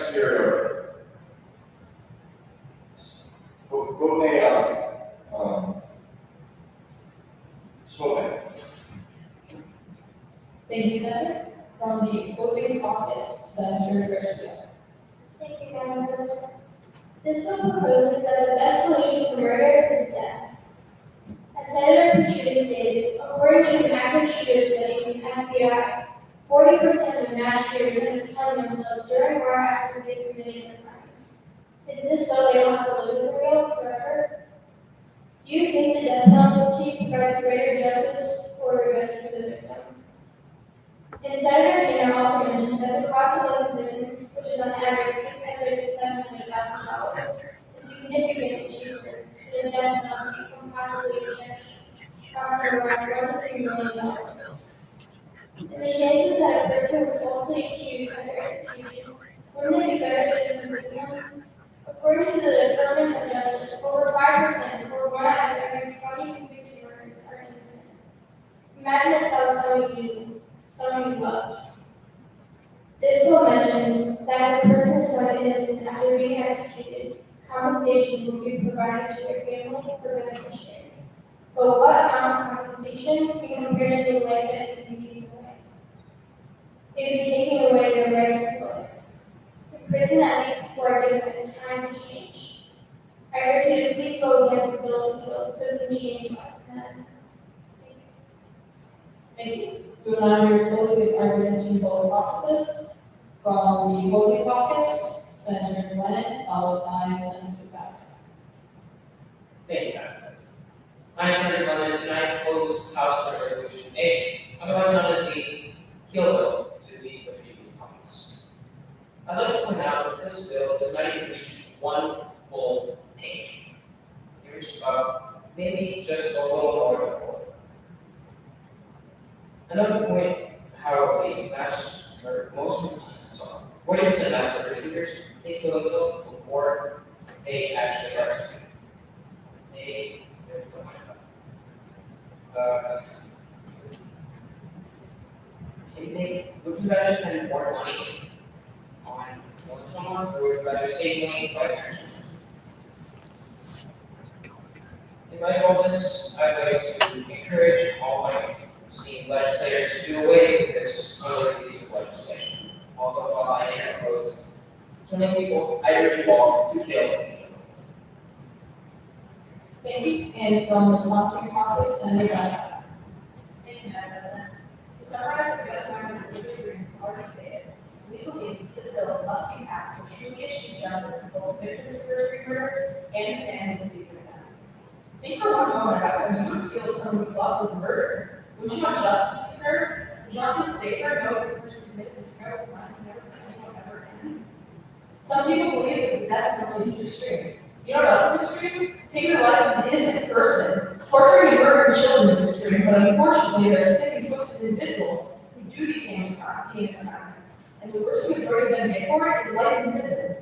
superiority. Thank you, Senator. From the opposing caucus, Senator Garcia. Thank you, Madam President. This bill proposes that the best solution for murder is death. As Senator Petrucci stated, according to an active shooter study from the FBI, 40% of mass shooters end up killing themselves during or after they committed their crimes. Is this so they don't have to live in the real forever? Do you think the death penalty provides greater justice or revenge for the victim? And Senator Gaynor also mentioned that the cost of living in prison, which is on average $600,000 to $700,000, is significantly cheaper than the death penalty from possibly costing around $1 to $3 million. In the chances that a person was falsely accused under execution, wouldn't it be better to just imprison them? According to the Department Department of Justice, over 5%, or 1 out of every 20 convicted murders are innocent. Imagine if that was someone you loved. This bill mentions that if a person is found innocent after being executed, compensation will be provided to their family or beneficiary. But what amount of compensation can compare to the life that can be taken away? It would be taking away their rights to life. In prison, at least people are given time to change. I urge you to please vote against the bill so we can change lives. Thank you. We will now hear closing arguments from both offices. From the opposing caucus, Senator Glenn, followed by Senator Bowden. Thank you, Madam President. I am Senator London, and I oppose House Senate Resolution H, otherwise known as the Kill Bill, to the Community Caucus. I'd like to point out that this bill does not even reach one full page. It reaches about maybe just a little more than 4. Another point, how the most 40% mass murder shooters, they kill themselves before they actually are executed. Would you rather spend more money on killing someone, or would you rather save money by actions? In light of all this, I'd like to encourage all my esteemed legislators to do away with this unworthy piece of legislation. Although while I am opposed to killing people, I urge you all to kill. Thank you. And from the sponsoring caucus, Senator Bowden. Thank you, Madam President. To summarize what the other members of the agreement already stated, we believe this bill must be passed to truly achieve justice for both victims of first-degree murder and the families of these victims. Think for one moment about when you would feel someone you loved was murdered. Would you want justice to be served? Would you not feel safer knowing the person who committed this terrible crime can never anyone ever again? Some people believe that the death penalty is too extreme. You know what else is extreme? Taking the life of an innocent person. Torturing and murdering children is extreme, but unfortunately there are sick and twisted individuals who do these heinous crimes. And the worst majority of them get for it is life in prison.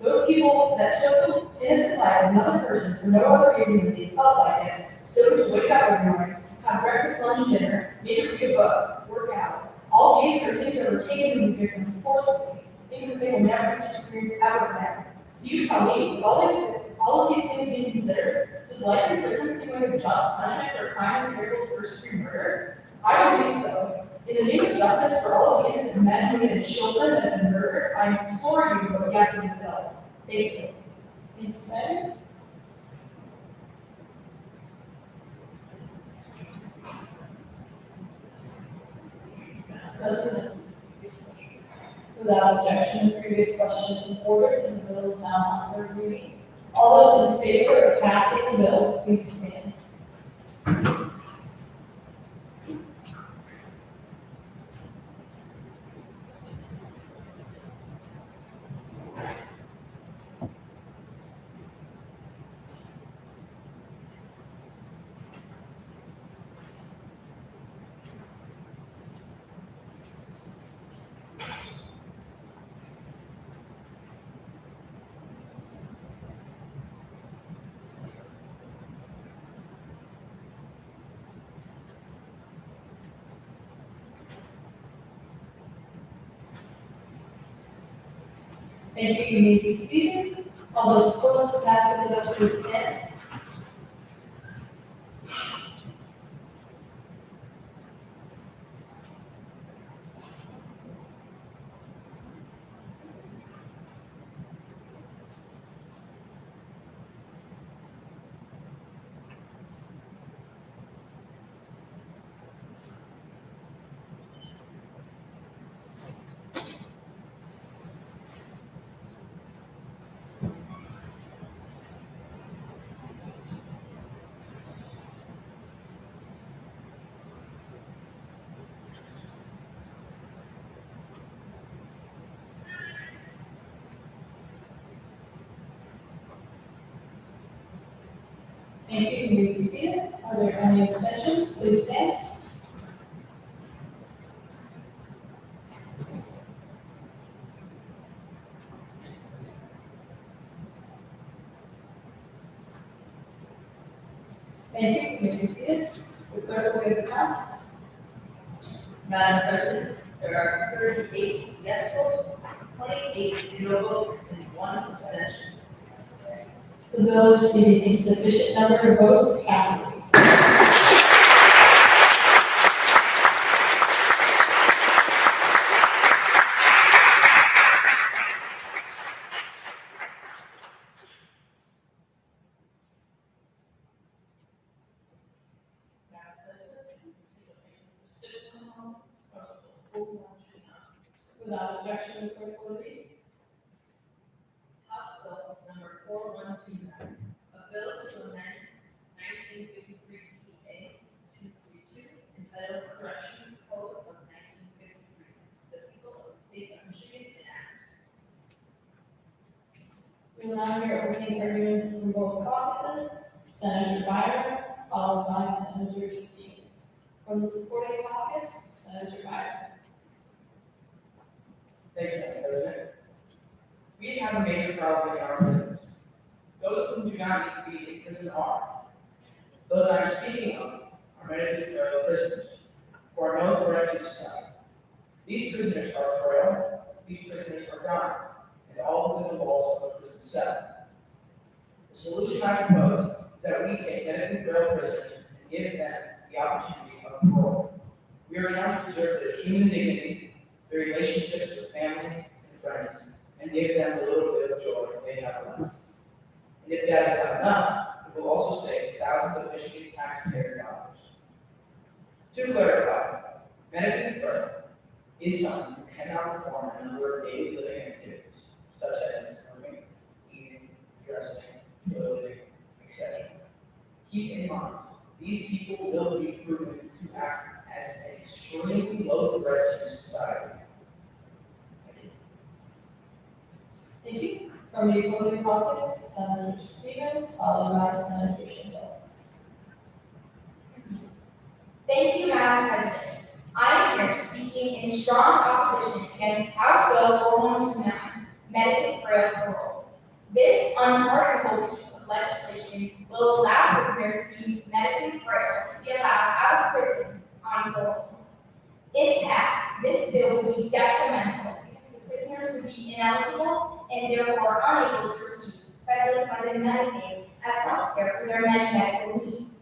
Those people that took the innocent life of another person for no other reason than they felt like it, still need to wake up every morning, have breakfast, lunch, and dinner, maybe read a book, work out. All these are things that were taken from these victims forcibly, things that they will never experience ever again. So you tell me, with all of these things being considered, does life in prison seem like a just punishment for crimes and criminals first-degree murder? I don't think so. In the name of justice for all of the innocent men, women, and children that have been murdered, I implore you to vote yes to this bill. Thank you. Thank you, Senator. President. Without objection, the previous question is ordered and the bill is now on third reading. All those in favor of passing the bill, please stand. Thank you. You may be seated. All those opposed to passing the bill, please stand. Thank you. You may be seated. Are there any abstentions? Please stand. Thank you, you may be seated. The clerk will give the count. Madam President, there are 38 yes votes, 28 no votes, and 1 abstention. The bill receiving a sufficient number of votes passes. Madam President, citizen home, House Bill 4129. Without objection, the clerk will read. House Bill number 4129, a bill to amend 1953 PA 232 entitled Corrections Code of 1953, the people of the state of Michigan enact. We will now hear opening arguments from both caucuses. Senator Byron, followed by Senator Stevens. From the supporting caucus, Senator Byron. Thank you, Madam President. We have a major problem in our prisons. Those who do not need to be in prison are. Those I am speaking of are medically frail prisoners who are no threat to society. These prisoners are frail, these prisoners are dying, and all within the walls of a prison cell. The solution I propose is that we take medically frail prisoners and give them the opportunity of parole. We are trying to preserve their human dignity, their relationships with family and friends, and give them the little bit of joy they have left. And if that is not enough, it will also save thousands of Michigan taxpayer dollars. To clarify, medically frail is someone who cannot perform a number of daily living activities, such as grooming, eating, dressing, toileting, etc. Keep in mind, these people will be proven to act as an extremely low threat to society. Thank you. From the opposing caucus, Senator Stevens, followed by Senator Schindler. Thank you, Madam President. I am here speaking in strong opposition against House Bill 4129, medically frail parole. This unpardonable piece of legislation will allow prisoners deemed medically frail to be allowed out of prison on parole. If passed, this bill would be detrimental because the prisoners would be ineligible and therefore unable to receive federally funded Medicaid as health care for their many medical needs.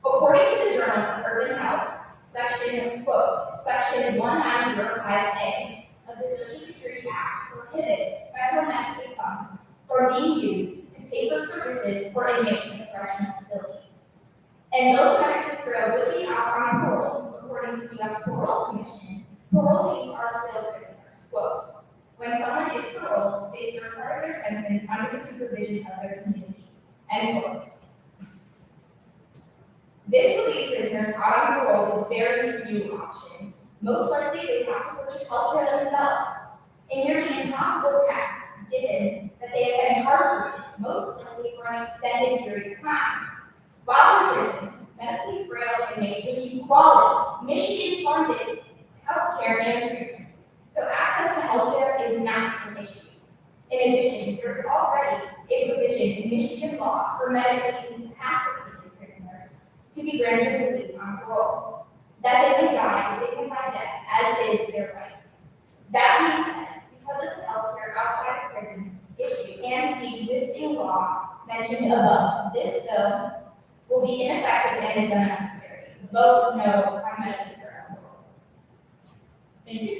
According to the Journal of Urban Health, section 1905A of the Social Security Act prohibits federal Medicaid funds from being used to pay for services for inmates in correctional facilities. And though medically frail would be out on parole, according to the U.S. Parole Commission, parolees are still prisoners. Quote, when someone is paroled, they serve part of their sentence under the supervision of their community. End quote. This would leave prisoners out on parole with very few options. Most likely, they have to purchase health care themselves. A nearly impossible task, given that they have been incarcerated, most likely for an extended period of time. While in prison, medically frail inmates receive quality, Michigan-funded health care and treatment, so access to health care is not an issue. In addition, there is already a provision in Michigan law for medically incapacitated prisoners to be granted release on parole, that they may die a dignified death, as is their right. That being said, because of the healthcare outside of prison issue and the existing law mentioned above, this bill will be ineffective and is unnecessary. Vote no on medically frail parole. Thank you.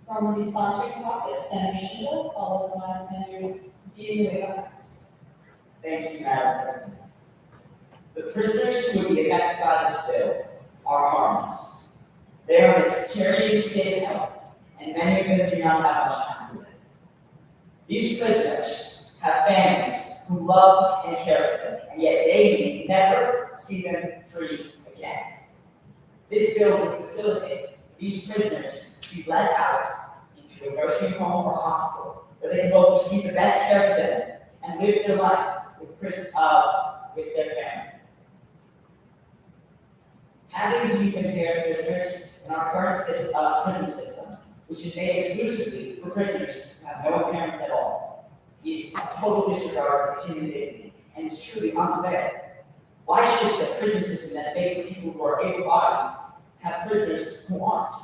From the sponsoring caucus, Senator Schindler, followed by Senator Villanueva. Thank you, Madam President. The prisoners who would be affected by this bill are harmless. They are in a deteriorating state of health, and many of them do not have much time to live. These prisoners have families who love and care for them, and yet they may never see them free again. This bill will facilitate these prisoners to be let out into a nursing home or hospital where they can both receive the best care for them and live their life with their family. Having these impaired prisoners in our current prison system, which is made exclusively for prisoners who have no impairments at all, is a total disregard of human dignity and is truly unfair. Why should the prison system that's made for people who are able-bodied have prisoners who aren't?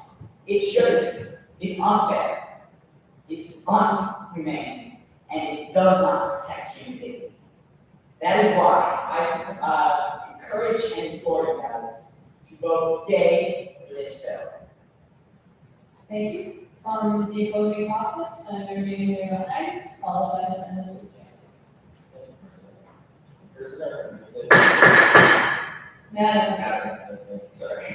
It shouldn't. It's unfair. It's inhumane, and it does not protect human dignity. That is why I encourage and implore you guys to vote yay for this bill. Thank you. From the opposing caucus, Senator Diego Heights, followed by Senator Madam President. Sorry.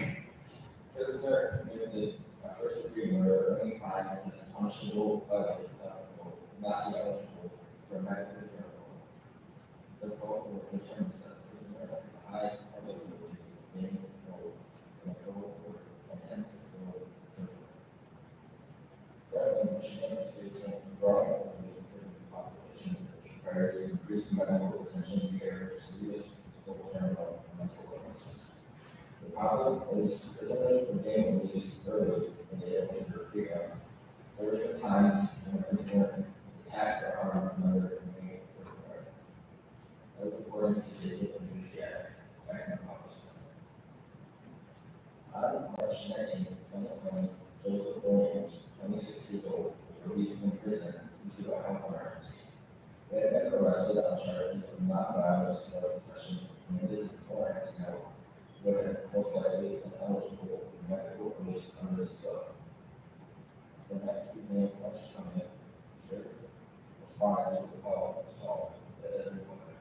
Prisoner committed a first degree murder or any crime that is punishable by the not be eligible for medical funeral. The vote determines that the prisoner has a high probability of being enrolled in a cohort or attempts to enroll in currently, Michigan is facing a growing elderly prison population, which requires increased medical attention care for serious physical, terminal, and mental illnesses. The problem is prisoners are being released early when they are for freedom. There have been times when a prisoner attacked or harmed another inmate or guard. That was according to the UCI back in August. On March 19, 2020, Joseph Williams, 26 years old, was released from prison due to a health emergency. They had been arrested on charges of non-violent drug possession, and this Williams now would have most likely been eligible for medical release under this bill. The next evening, March 20th, Sheriff responded to the call of assault that had been woman.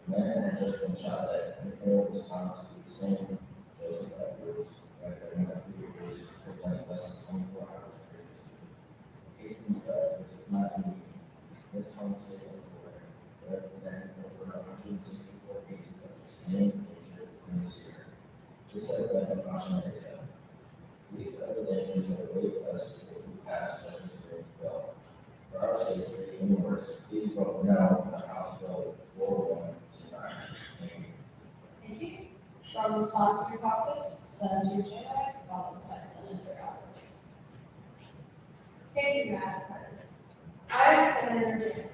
The man had just been shot at, and the killer was found to be the same Joseph Edwards, like the one that we released within less than 24 hours previously. Casey's drivers did not need this home state of Florida. There have been over 164 cases of the same nature in this year. This has been a cautionary tale. These other dangers that await us if we pass Justice Gray's bill. For our safety and yours, please vote no on House Bill 4129. Thank you. Thank you. From the sponsor caucus, Senator Jedi, followed by Senator Albert. Thank you, Madam President. I am Senator Jim,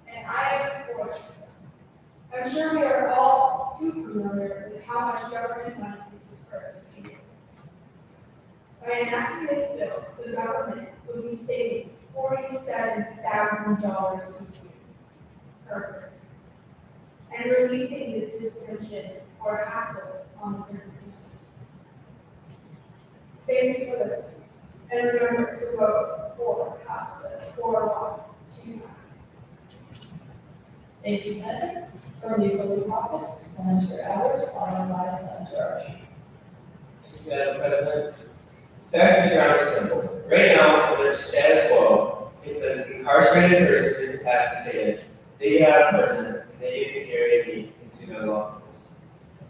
and I am for this bill. I'm sure we are all too familiar with how much government money is dispersed each year. By enacting this bill, the government would be saving $47,000 a year per person, and releasing the distinction or hassle on the prison system. Thank you for listening, and remember to vote for House Bill 4129. Thank you, Senator. From the opposing caucus, Senator Albert, followed by Senator Archie. Thank you, Madam President. Facts on the ground are simple. Right now, under status quo, if an incarcerated person is incapacitated, they get out of prison and they get to carry a knee and sue their law.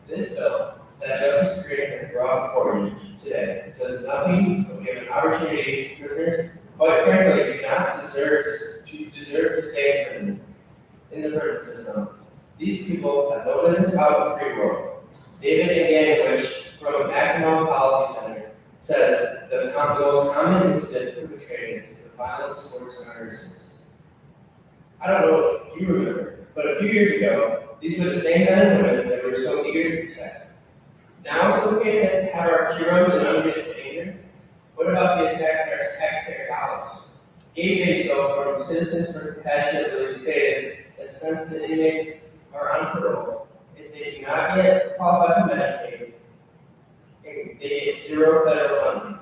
This bill that Justice Green has brought before you today does nothing but give an opportunity to prisoners, quite frankly, do not deserve to stay in prison, in the prison system. These people have no business out in the free world. David Anganowicz from Mackinac Policy Center says the most common incident perpetrated is the violence towards nurses. I don't know if you remember, but a few years ago, these were the same men and women that we were so eager to protect. Now it's okay to have our heroes in unmet danger. What about the attack on our taxpayer dollars? Gabe Baso from Citizens for Compassion really stated that since the inmates are on parole, if they do not yet qualify for Medicaid, they get zero federal funding.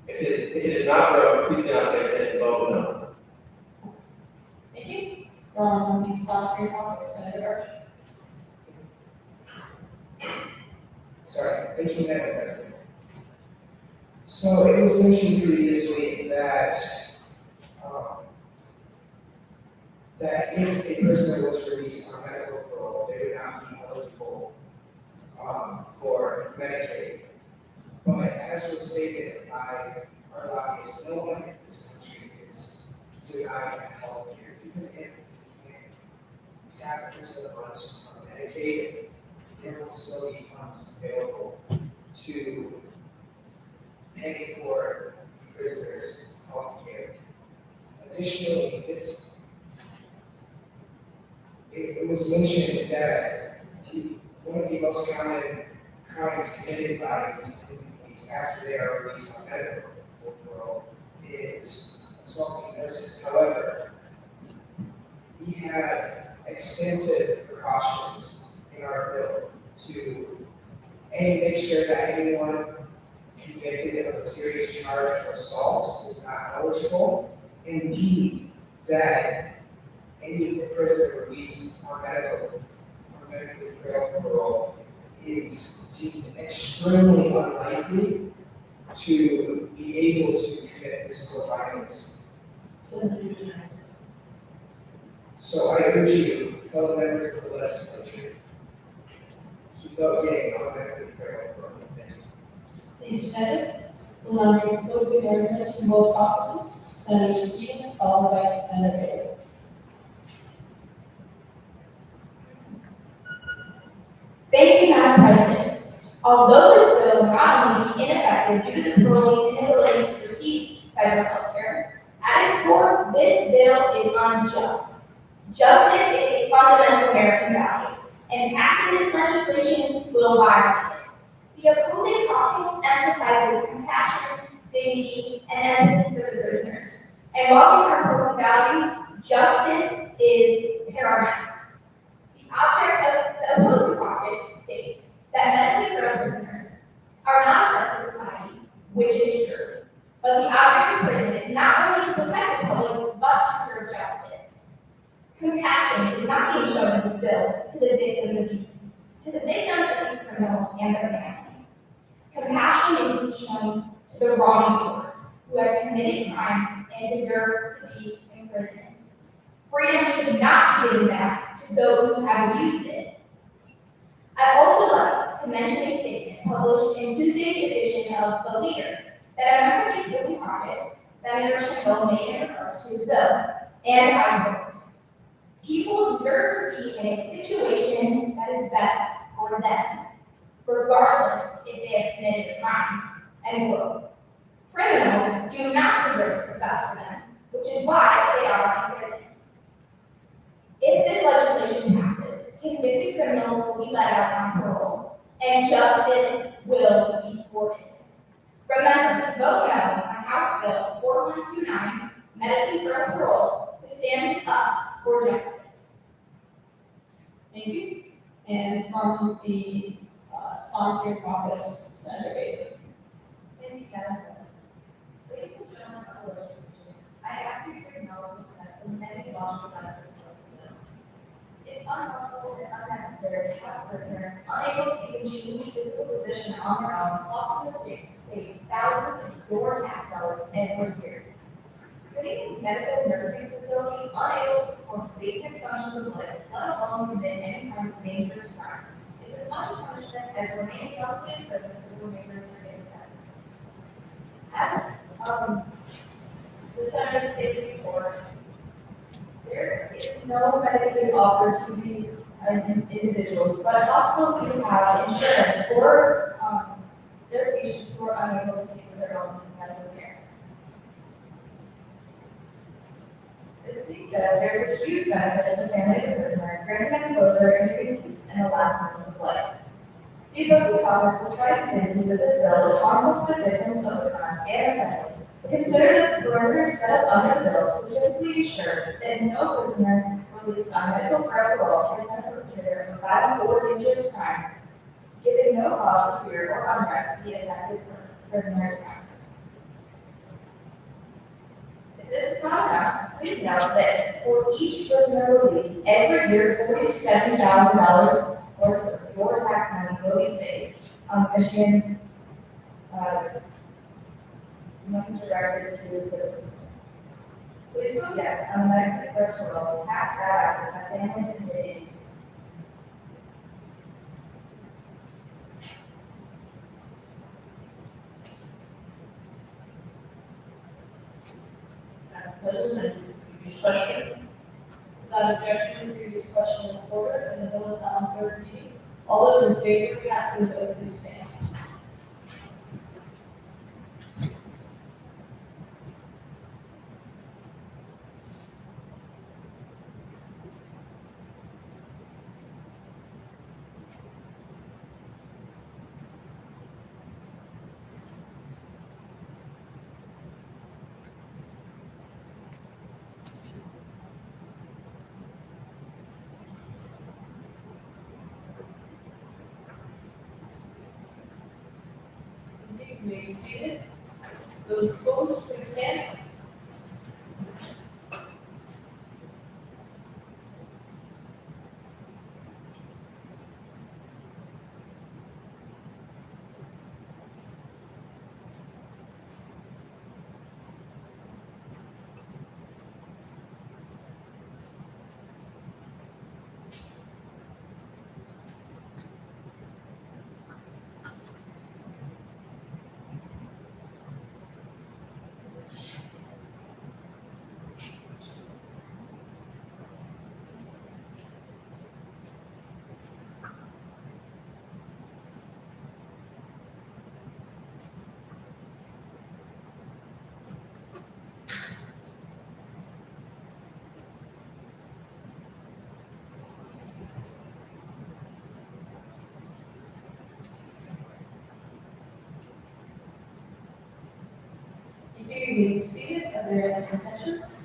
If it is not broke, please do not fix it and vote no. Thank you. From the sponsor caucus, Senator Archie. Sorry, thank you, Madam President. So it was mentioned previously that that if a prisoner was released on medical parole, they would not be eligible for Medicaid. But as was stated by our lobbyists, no one in this country is denied health care, even if you can tap into the funds from Medicaid, there will still be funds available to pay for prisoners' health care. Additionally, this it was mentioned that one of the most common crimes committed by these inmates after they are released on medical parole is assaulting nurses. However, we have extensive precautions in our bill to make sure that anyone convicted of a serious charge of assault is not eligible, and B, that any prisoner released on medically frail parole is deemed extremely unlikely to be able to commit physical violence. So I urge you, fellow members of the legislature, to vote yea on medically frail parole. Thank you, Senator. We'll now be closing arguments from both offices. Senator Stevens, followed by Senator Bailey. Thank you, Madam President. Although this bill will not only be ineffective due to the parolee's inability to receive federal health care, at its core, this bill is unjust. Justice is a fundamental American value, and passing this legislation will violate it. The opposing caucus emphasizes compassion, dignity, and empathy for the prisoners. And while these are important values, justice is paramount. The object of the opposing caucus states that mentally frail prisoners are not a threat to society, which is true. But the object of prison is not only to protect the public, but to serve justice. Compassion is not being shown in this bill to the victims of these criminals and their families. Compassion is being shown to the wrongdoers who have committed crimes and deserve to be imprisoned. Freedom should not be given back to those who have abused it. I'd also like to mention a statement published in Tuesday's edition of The Leader that a member of the opposing caucus, Senator Schimmel, made in regards to his bill, and I quote, "People deserve to be in a situation that is best for them, regardless if they have committed a crime," end quote. Criminals do not deserve what's best for them, which is why they are in prison. If this legislation passes, convicted criminals will be let out on parole, and justice will be thwarted. Remember to vote no on House Bill 4129, medically frail parole, to stand with us for justice. Thank you. And from the sponsoring caucus, Senator Bailey. Thank you, Madam President. Ladies and gentlemen of the legislature, I ask you to acknowledge and accept the many laws that this bill. It's unlawful and unnecessary to have prisoners unable to even change physical position on their own, possibly save thousands of your tax dollars every year. Sitting in a medical nursing facility unable to perform basic functions of life, let alone commit any kind of dangerous crime, is as much a punishment as remaining lawfully in prison for the remainder of your daily sentence. As The Senator stated before, there is no medically offered to these individuals, but hospitals do have insurance for their patients who are unable to pay for their own medical care. This being said, there is a huge benefit to the family of the prisoner, granting them both their injury peace and the last moments of life. The opposing caucus will try to convince you that this bill is harmful to the victims of the crimes and their families. Consider that the parameters set up under the bill specifically ensure that no prisoner released on medical parole has been a perpetrator of a violent or dangerous crime, giving no cause for fear or unrest to the affected prisoner's crimes. If this is not enough, please note that for each prisoner released, every year $47,000 or so your tax money will be saved on Michigan directed to the system. Please vote yes on the medically frail parole, pass that out as my families and dating. Madam President, previous question. Without objection, the previous question is ordered and the bill is now on third reading. All those in favor of passing the bill, please stand. be seated. Those opposed, please stand. Thank you. You may be seated. Are there any discussions?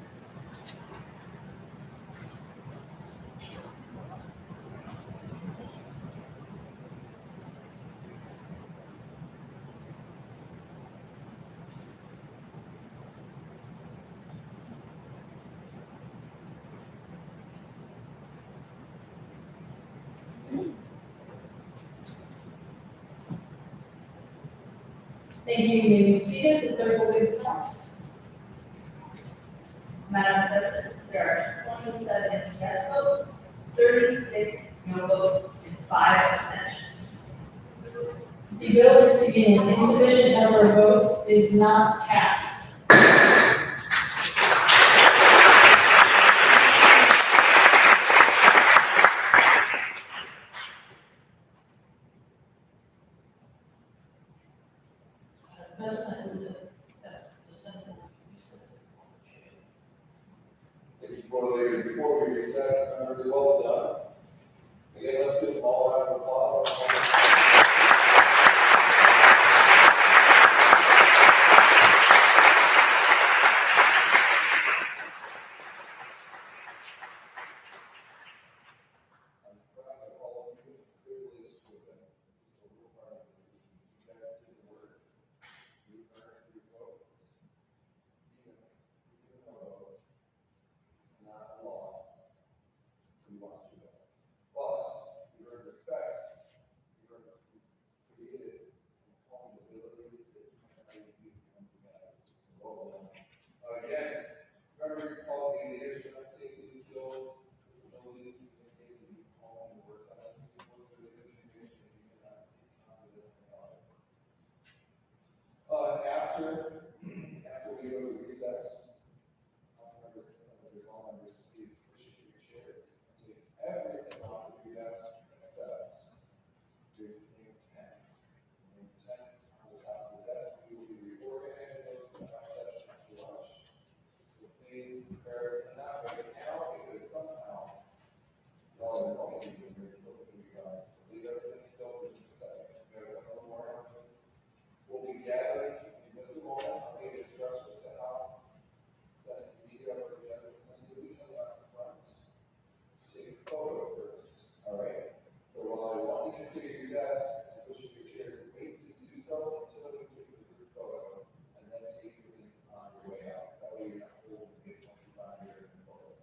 Thank you. You may be seated. The clerk will read the count. Madam President, there are 27 yes votes, 36 no votes, and 5 abstentions. The bill receiving an insufficient number of votes is not passed. Before we recess, members, well done. Again, let's give them all a round of applause. I'm proud of all of you, privileged with them. So we're part of the system. You guys did the work. You earned your votes. Even though it's not a loss, we want you to. But you earned respect. You earned created abilities that you come together. So well done. Again, remember you called me leadership, safety skills, disabilities, communicating, home, work, after we go to recess, council members, senators, all members, please push your chairs. Take everything off of your desks except your intents. Intents on the top of the desk. We will be reorganizing those for the next session after lunch. So please prepare, and not right now, because somehow, y'all are always even here to look at you guys. So leave everything still for just a second. We have a couple more announcements. We'll be gathering in just a moment. I'll give instructions to House, Senate, media, or the other, send you the left front. Let's take a photo first, all right? So while I want you to take your desks and push your chairs, wait to do so until we take the group photo, and then take your things on your way out. That way you're not holding the big 25 here in the photo.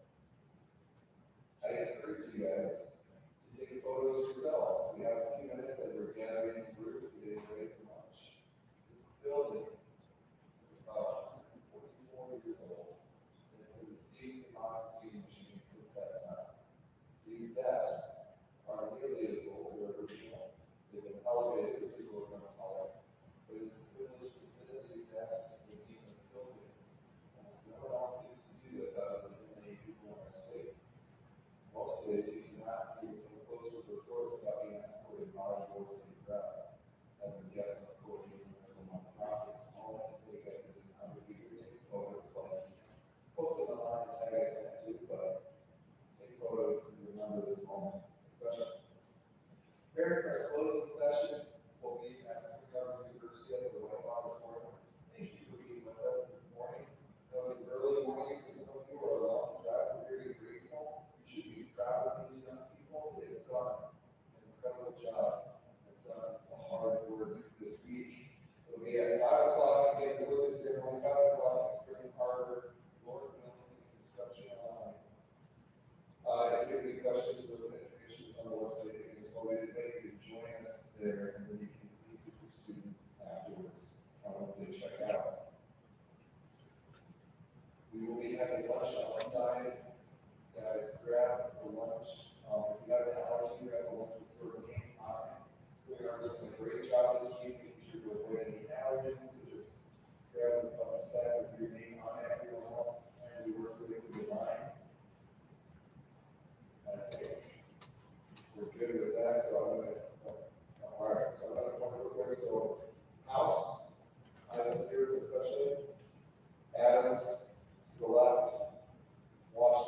I encourage you guys to take photos yourselves. We have a few minutes as we're gathering in groups, we get ready for lunch. This building is about 144 years old. It's been the seat democracy machine since that time. These desks are nearly as old as original. They've been elevated, as people are going to call it. But it's a privilege to sit at these desks and be in this building. Almost no one else gets to do this out of as many people in our state. Most days you cannot even go closer to those doors without being escorted by the board safety crowd. As a guest on the court, even as a month process, all that to say, guys, is I'm going to be here, take photos, but post it online, tag us in it too, but take photos and remember this moment, especially. Parents, our closing session will be at Cincinnati University at the White Auditorium. Thank you for being with us this morning. That was an early morning for some of you who are a long drive. We're very grateful. You should be proud of these young people. They've done an incredible job. They've done a hard work this week. We'll be at 5 We will be having lunch outside. Guys, grab the lunch. If you have an allergy, grab the lunch with hurricane pie. We are doing a great job this week, making sure to avoid any allergens, so just grab a salad with your name